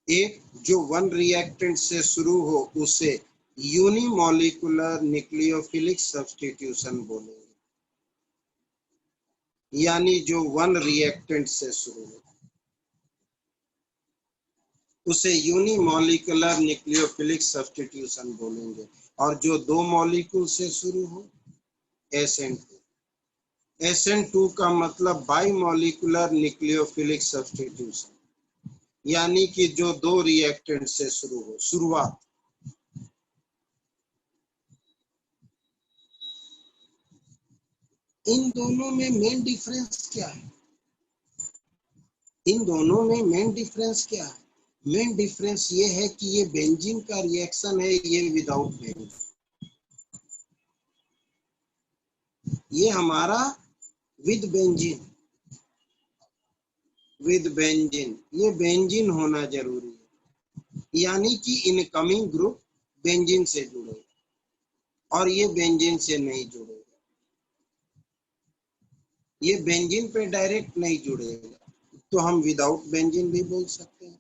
एक जो वन रिएक्टेंट से शुरू हो उसे यूनिमॉलिक्यूलर न्यूक्लियोफिलिक सब्स्टिट्यूशन बोलेंगे, यानी जो वन रिएक्टेंट से शुरू हो उसे यूनिमॉलिक्यूलर न्यूक्लियोफिलिक सब्स्टिट्यूशन बोलेंगे, और जो दो मॉलिक्यूल से शुरू हो SN2, SN2 का मतलब बाई मॉलिक्यूलर न्यूक्लियोफिलिक सब्स्टिट्यूशन यानी कि जो दो रिएक्टेंट से शुरू हो, शुरुआत। इन दोनों में मेन डिफरेंस क्या है, इन दोनों में मेन डिफरेंस क्या है, मेन डिफरेंस ये है कि ये बेंजीन का रिएक्शन है, ये विदाउट बेंजीन, ये हमारा विद बेंजीन, विद बेंजीन, ये बेंजीन होना जरूरी है, यानी कि इनकमिंग ग्रुप बेंजीन से जुड़ेगा और ये बेंजीन से नहीं जुड़ेगा, ये बेंजीन पे डायरेक्ट नहीं जुड़ेगा, तो हम विदाउट बेंजीन भी बोल सकते हैं,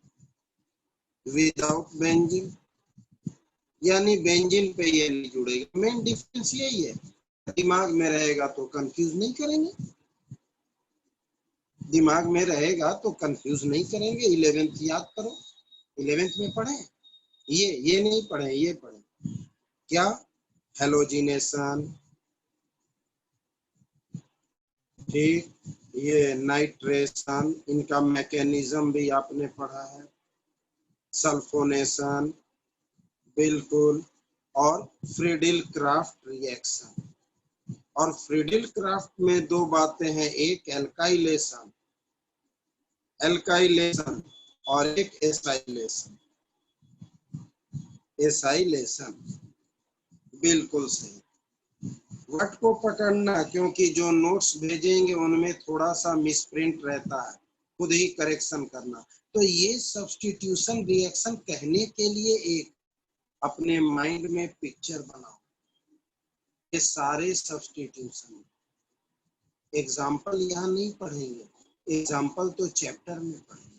विदाउट बेंजीन यानी बेंजीन पे ये नहीं जुड़ेगा। मेन डिफरेंस यही है, दिमाग में रहेगा तो कंफ्यूज नहीं करेंगे, दिमाग में रहेगा तो कंफ्यूज नहीं करेंगे। 11th याद करो, 11th में पढ़े, ये नहीं पढ़े, ये पढ़े क्या, हेलोजिनेशन, ठीक, ये नाइट्रेशन, इनका मैकेनिज्म भी आपने पढ़ा है, सल्फोनेशन, बिल्कुल, और फ्रीडिल क्राफ्ट रिएक्शन, और फ्रीडिल क्राफ्ट में दो बातें हैं, एक एल्काइलेशन, एल्काइलेशन और एक एसाइलेशन, एसाइलेशन, बिल्कुल सही। वर्ड को पकड़ना, क्योंकि जो नोट्स भेजेंगे उनमें थोड़ा सा मिसप्रिंट रहता है, खुद ही करेक्शन करना। तो ये सब्स्टिट्यूशन रिएक्शन कहने के लिए एक अपने माइंड में पिक्चर बनाओ, ये सारे सब्स्टिट्यूशन, एग्जाम्पल यहाँ नहीं पढ़ेंगे, एग्जाम्पल तो चैप्टर में पढ़ेंगे।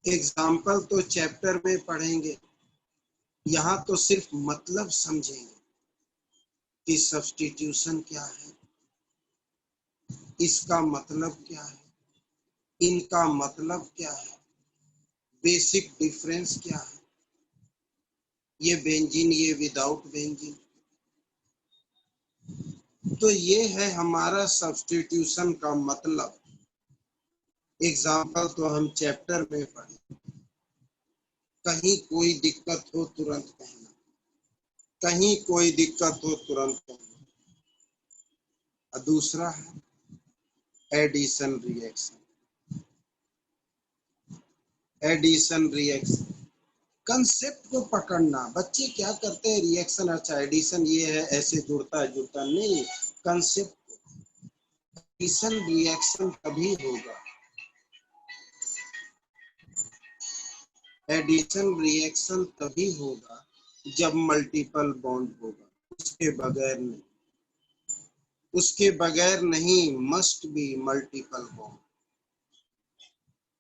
एग्जाम्पल तो चैप्टर में पढ़ेंगे, यहाँ तो सिर्फ मतलब समझेंगे कि सब्स्टिट्यूशन क्या है, इसका मतलब क्या है, इनका मतलब क्या है, बेसिक डिफरेंस क्या है, ये बेंजीन, ये विदाउट बेंजीन। तो ये है हमारा सब्स्टिट्यूशन का मतलब। एग्जाम्पल तो हम चैप्टर में पढ़े, कहीं कोई दिक्कत हो तुरंत कहना, कहीं कोई दिक्कत हो तुरंत कहना। दूसरा है addition reaction, addition reaction, concept को पकड़ना। बच्चे क्या करते हैं, रिएक्शन, अच्छा एडिशन ये है, ऐसे जुड़ता है, जुड़ता नहीं, कंसेप्ट। एडिशन रिएक्शन तभी होगा, एडिशन रिएक्शन तभी होगा जब मल्टीपल बॉन्ड होगा, उसके बगैर नहीं, उसके बगैर नहीं, must be multiple bond.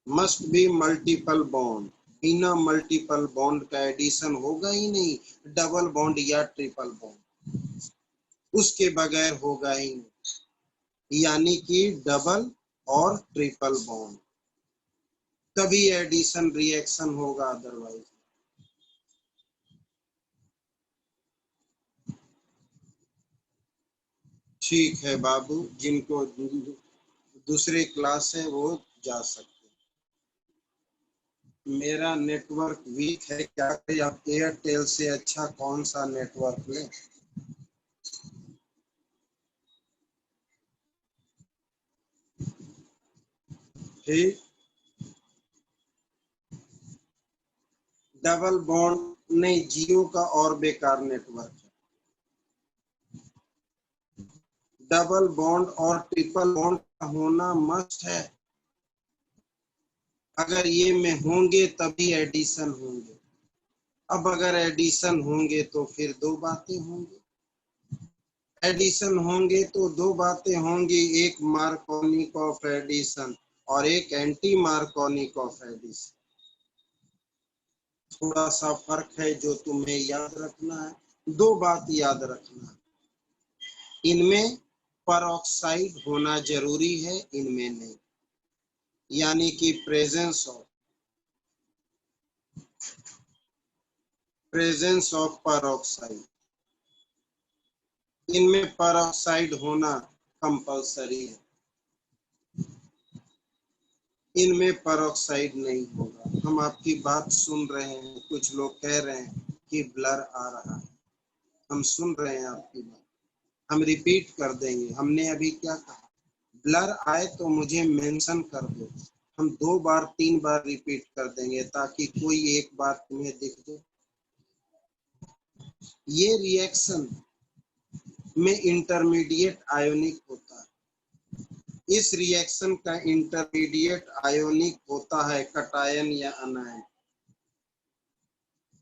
Must be multiple bond, बिना मल्टीपल बॉन्ड का एडिशन होगा ही नहीं, डबल बॉन्ड या ट्रिपल बॉन्ड उसके बगैर होगा ही नहीं, यानी कि डबल और ट्रिपल बॉन्ड तभी एडिशन रिएक्शन होगा, अदरवाइज। ठीक है बाबू, जिनको दूसरे क्लास है वो जा सकते। मेरा नेटवर्क वीक है, क्या करें, आप एयरटेल से अच्छा कौन सा नेटवर्क लें। ठीक, डबल बॉन्ड नहीं, जियो का और बेकार नेटवर्क है। डबल बॉन्ड और ट्रिपल बॉन्ड का होना मस्ट है, अगर ये में होंगे तभी एडिशन होंगे। अब अगर एडिशन होंगे तो फिर दो बातें होंगी, एडिशन होंगे तो दो बातें होंगी, एक मार्कोनिक ऑफ एडिशन और एक एंटी मार्कोनिक ऑफ एडिशन। थोड़ा सा फर्क है जो तुम्हें याद रखना है, दो बात याद रखना है, इनमें परऑक्साइड होना जरूरी है, इनमें नहीं, यानी कि प्रेजेंस ऑफ परऑक्साइड, इनमें परऑक्साइड होना कंपलसरी है, इनमें परऑक्साइड नहीं होगा। हम आपकी बात सुन रहे हैं, कुछ लोग कह रहे हैं कि ब्लर आ रहा है, हम सुन रहे हैं आपकी बात, हम रिपीट कर देंगे। हमने अभी क्या कहा, ब्लर आए तो मुझे मेंशन कर दो, हम दो बार तीन बार रिपीट कर देंगे ताकि कोई एक बार तुम्हें दिख जाए। ये रिएक्शन में इंटरमीडिएट आयोनिक होता है, इस रिएक्शन का इंटरमीडिएट आयोनिक होता है कटायन या अनायन,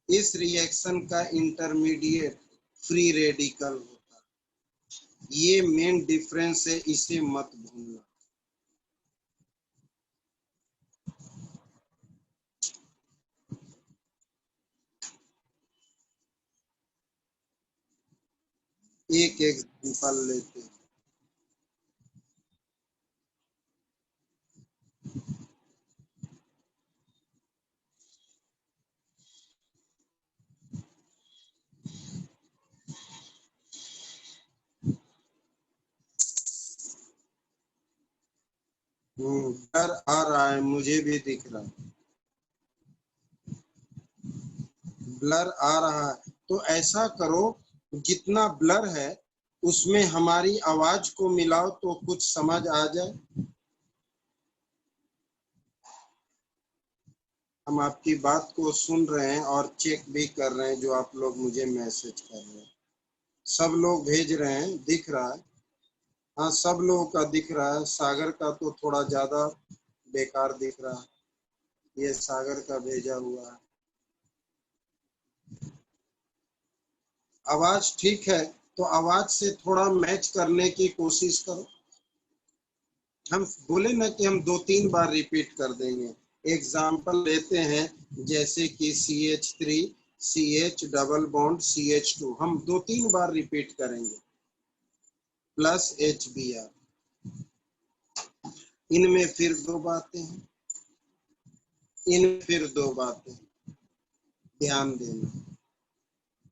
इस रिएक्शन का इंटरमीडिएट फ्री रेडिकल होता है। ये मेन डिफरेंस है, इसे मत भूलना। एक एग्जांपल लेते हैं। ब्लर आ रहा है, मुझे भी दिख रहा है, ब्लर आ रहा है। तो ऐसा करो, जितना ब्लर है उसमें हमारी आवाज को मिलाओ तो कुछ समझ आ जाए। हम आपकी बात को सुन रहे हैं और चेक भी कर रहे हैं, जो आप लोग मुझे मैसेज कर रहे हैं, सब लोग भेज रहे हैं, दिख रहा है। हाँ, सब लोगों का दिख रहा है, सागर का तो थोड़ा ज्यादा बेकार दिख रहा है, ये सागर का भेजा हुआ है। आवाज ठीक है, तो आवाज से थोड़ा मैच करने की कोशिश करो। हम बोले ना कि हम दो तीन बार रिपीट कर देंगे। एग्जाम्पल लेते हैं, जैसे कि CH3 CH double bond CH2, हम दो तीन बार रिपीट करेंगे, प्लस HBr। इनमें फिर दो बातें हैं, इनमें फिर दो बातें, ध्यान देना।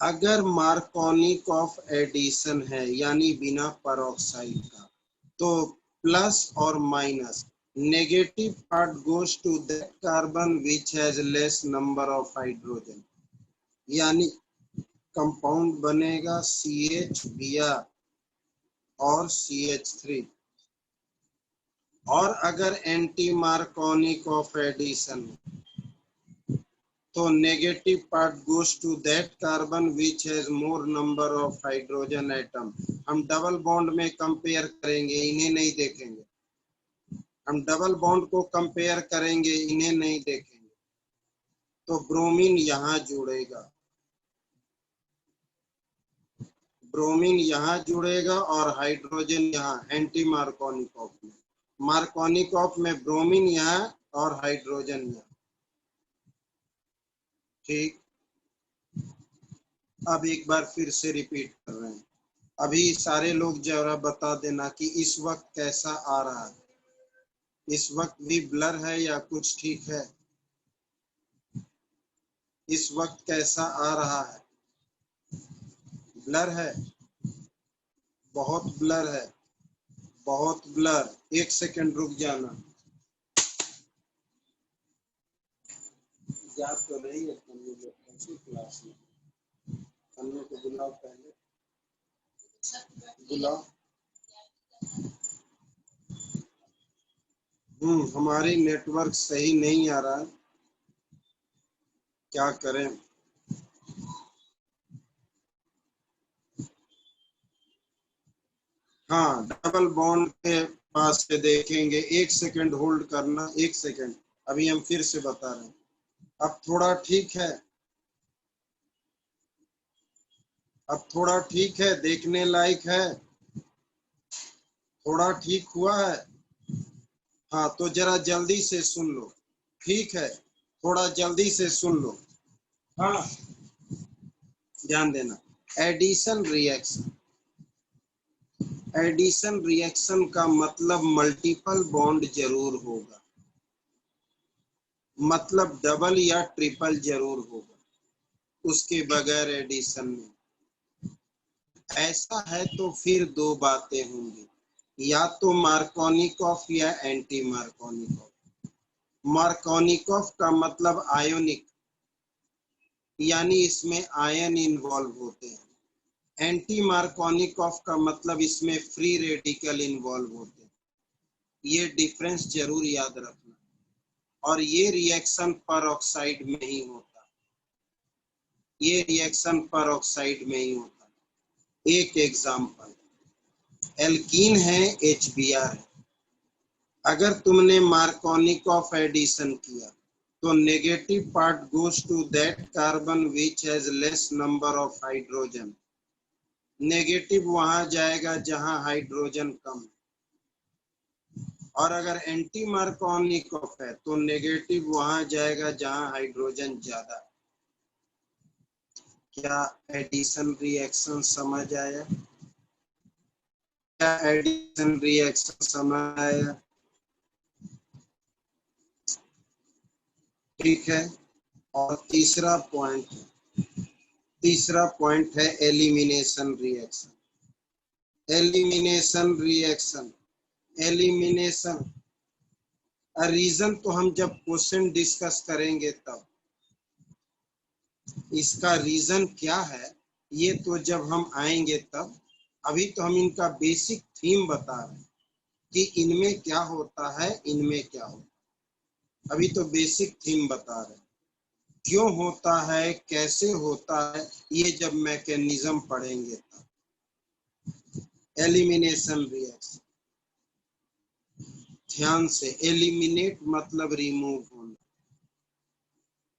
अगर मार्कोनिक ऑफ एडिशन है, यानी बिना परऑक्साइड का, तो प्लस और minus, negative part goes to that carbon which has less number of hydrogen, यानी कंपाउंड बनेगा CH और CH3। और अगर एंटी मार्कोनिक ऑफ एडिशन, तो negative part goes to that carbon which has more number of hydrogen atom. हम double bond में compare करेंगे, इन्हें नहीं देखेंगे, हम डबल बॉन्ड को कंपेयर करेंगे, इन्हें नहीं देखेंगे। तो ब्रोमीन यहाँ जुड़ेगा, ब्रोमीन यहाँ जुड़ेगा और हाइड्रोजन यहाँ एंटी मार्कोनिक ऑफ में। मार्कोनिकॉफ में ब्रोमीन यहाँ और हाइड्रोजन यहाँ। ठीक, अब एक बार फिर से रिपीट कर रहे हैं। अभी सारे लोग जरा बता देना कि इस वक्त कैसा आ रहा है। इस वक्त भी ब्लर है या कुछ ठीक है? इस वक्त कैसा आ रहा है? ब्लर है, बहुत ब्लर है, बहुत ब्लर। एक सेकंड रुक जाना। याद तो नहीं है तन्नू जो कैसी क्लास में। तन्नू को बुलाओ, पहले बुलाओ। हमारी नेटवर्क सही नहीं आ रहा है, क्या करें। हाँ, डबल बॉन्ड के पास से देखेंगे। एक सेकंड होल्ड करना, एक सेकंड। अभी हम फिर से बता रहे हैं। अब थोड़ा ठीक है, अब थोड़ा ठीक है, देखने लायक है, थोड़ा ठीक हुआ है। हाँ, तो जरा जल्दी से सुन लो। ठीक है, थोड़ा जल्दी से सुन लो। हाँ, ध्यान देना। एडिशन रिएक्शन, एडिशन रिएक्शन का मतलब मल्टीपल बॉन्ड जरूर होगा, मतलब डबल या ट्रिपल जरूर होगा, उसके बगैर एडिशन नहीं। ऐसा है तो फिर दो बातें होंगी, या तो मार्कोनिकॉफ या एंटी मार्कोनिकॉफ। मार्कोनिकॉफ का मतलब आयोनिक, यानी इसमें आयन इन्वॉल्व होते हैं। एंटी मार्कोनिकॉफ का मतलब इसमें फ्री रेडिकल इन्वॉल्व होते हैं। ये डिफरेंस जरूर याद रखना। और ये रिएक्शन परऑक्साइड में ही होता, ये रिएक्शन परऑक्साइड में ही होता। एक एग्जांपल, एल्कीन है, HBr है। अगर तुमने मार्कोनिकॉफ एडिशन किया तो negative part goes to that carbon which has less number of hydrogen. Negative वहां जाएगा जहां हाइड्रोजन कम। और अगर एंटी मार्कोनिकॉफ है तो नेगेटिव वहां जाएगा जहां हाइड्रोजन ज्यादा। क्या एडिशन रिएक्शन समझ आया? क्या एडिशन रिएक्शन समझ आया? ठीक है। और तीसरा पॉइंट, तीसरा पॉइंट है elimination reaction. Elimination reaction, elimination region तो हम जब क्वेश्चन डिस्कस करेंगे तब। इसका रीजन क्या है ये तो जब हम आएंगे तब। अभी तो हम इनका बेसिक थीम बता रहे हैं कि इनमें क्या होता है, इनमें क्या होता है। अभी तो बेसिक थीम बता रहे हैं, क्यों होता है, कैसे होता है, ये जब मैकेनिज्म पढ़ेंगे तब। एलिमिनेशन रिएक्शन, ध्यान से। एलिमिनेट मतलब रिमूव होना,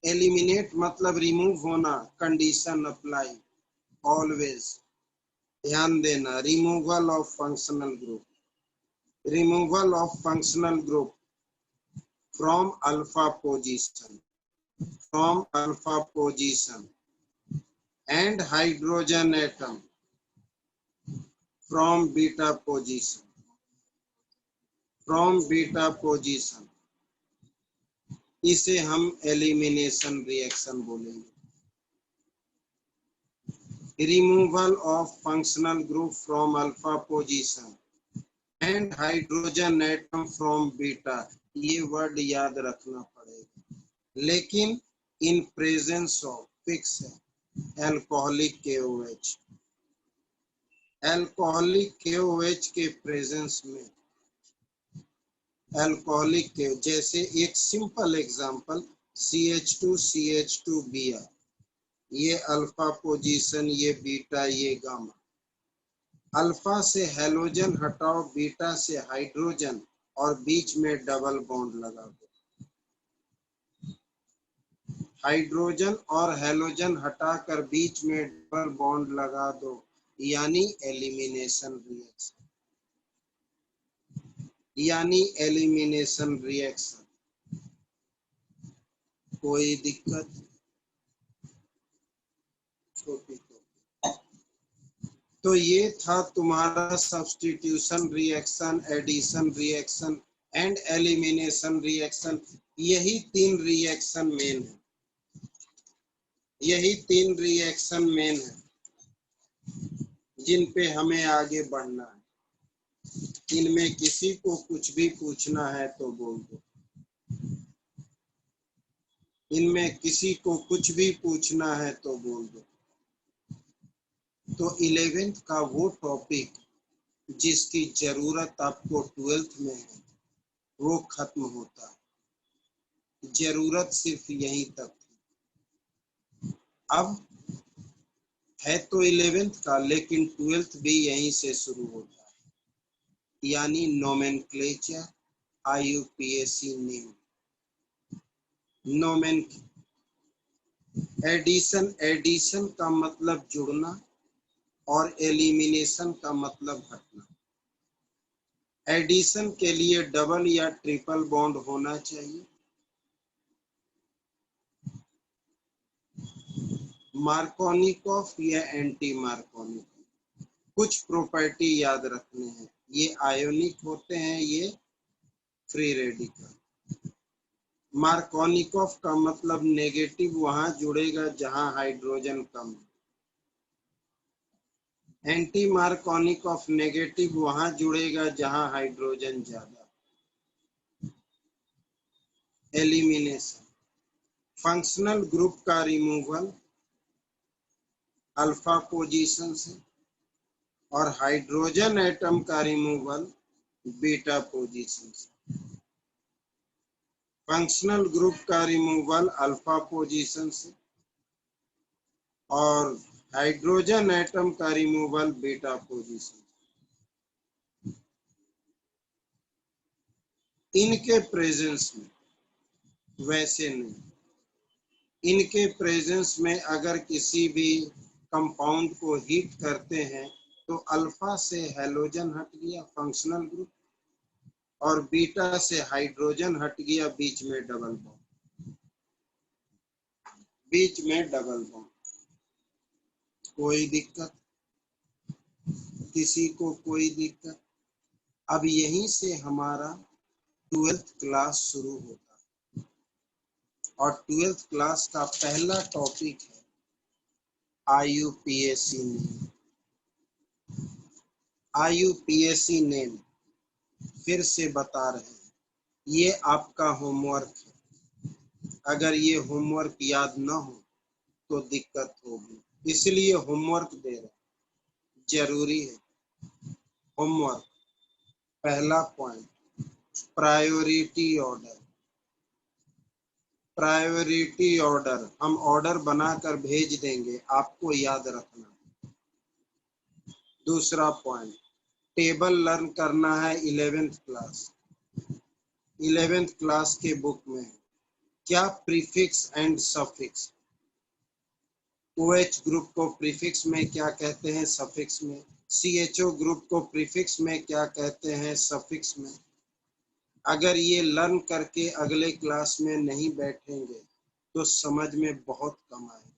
एलिमिनेट मतलब रिमूव होना। कंडीशन अप्लाई ऑलवेज, ध्यान देना। Removal of functional group, removal of functional group from alpha position, from alpha position and hydrogen atom from beta position, from beta position. इसे हम एलिमिनेशन रिएक्शन बोलेंगे। Removal of functional group from alpha position and hydrogen atom from beta, ये word याद रखना पड़ेगा। लेकिन in presence of, fix है, alcoholic KOH, alcoholic KOH के प्रेजेंस में, अल्कोहलिक के जैसे एक सिंपल एग्जांपल CH2CH2Br, ये अल्फा पोजीशन, ये बीटा, ये गामा। अल्फा से हैलोजन हटाओ, बीटा से हाइड्रोजन, और बीच में डबल बॉन्ड लगा दो। हाइड्रोजन और हैलोजन हटाकर बीच में डबल बॉन्ड लगा दो, यानी एलिमिनेशन रिएक्शन। यानी एलिमिनेशन रिएक्शन। कोई दिक्कत? छोटी तो ये था तुम्हारा substitution reaction, addition reaction and elimination reaction. यही तीन रिएक्शन मेन है, यही तीन रिएक्शन मेन है जिन पे हमें आगे बढ़ना है। इनमें किसी को कुछ भी पूछना है तो बोल दो, इनमें किसी को कुछ भी पूछना है तो बोल दो। तो 11th का वो टॉपिक जिसकी जरूरत आपको 12th में है वो खत्म होता है। जरूरत सिर्फ यहीं तक थी। अब है तो 11th का, लेकिन 12th भी यहीं से शुरू होता है, यानी nomenclature, IUPAC name. Addition, addition का मतलब जुड़ना और एलिमिनेशन का मतलब हटना। एडिशन के लिए डबल या ट्रिपल बॉन्ड होना चाहिए। मार्कोनिकॉफ या एंटी मार्कोनिकॉफ, कुछ प्रॉपर्टी याद रखने हैं। ये आयोनिक होते हैं, ये फ्री रेडिकल। मार्कोनिकॉफ का मतलब नेगेटिव वहां जुड़ेगा जहां हाइड्रोजन कम है। एंटी मार्कोनिकॉफ नेगेटिव वहां जुड़ेगा जहां हाइड्रोजन ज्यादा। एलिमिनेशन, फंक्शनल ग्रुप का रिमूवल अल्फा पोजीशन से और हाइड्रोजन एटम का रिमूवल बीटा पोजीशन से। फंक्शनल ग्रुप का रिमूवल अल्फा पोजीशन से और हाइड्रोजन एटम का रिमूवल बीटा पोजीशन। इनके प्रेजेंस में, वैसे नहीं, इनके प्रेजेंस में अगर किसी भी कंपाउंड को हीट करते हैं तो अल्फा से हैलोजन हट गया फंक्शनल ग्रुप, और बीटा से हाइड्रोजन हट गया, बीच में डबल बॉन्ड, बीच में डबल बॉन्ड। कोई दिक्कत? किसी को कोई दिक्कत? अब यहीं से हमारा 12th क्लास शुरू होता है और 12th क्लास का पहला टॉपिक है IUPAC नेम। IUPAC नेम फिर से बता रहे हैं, ये आपका होमवर्क है। अगर ये होमवर्क याद ना हो तो दिक्कत होगी, इसलिए होमवर्क दे रहे, जरूरी है होमवर्क। पहला point, priority order. Priority order हम ऑर्डर बनाकर भेज देंगे, आपको याद रखना। दूसरा पॉइंट, टेबल लर्न करना है 11th क्लास। 11th क्लास के बुक में क्या prefix and suffix, OH group को प्रीफिक्स में क्या कहते हैं, सफिक्स में। CHO ग्रुप को प्रीफिक्स में क्या कहते हैं, सफिक्स में। अगर ये लर्न करके अगले क्लास में नहीं बैठेंगे तो समझ में बहुत कम आए।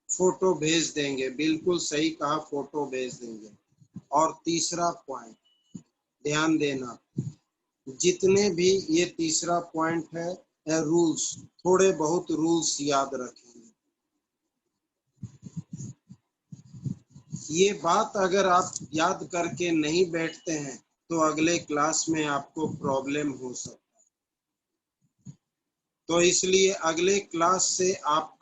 फोटो भेज देंगे, बिल्कुल सही कहा, फोटो भेज देंगे। और तीसरा पॉइंट ध्यान देना, जितने भी ये तीसरा पॉइंट है, रूल्स, थोड़े बहुत रूल्स याद रखेंगे। ये बात अगर आप याद करके नहीं बैठते हैं तो अगले क्लास में आपको प्रॉब्लम हो सकता है। तो इसलिए अगले क्लास से आप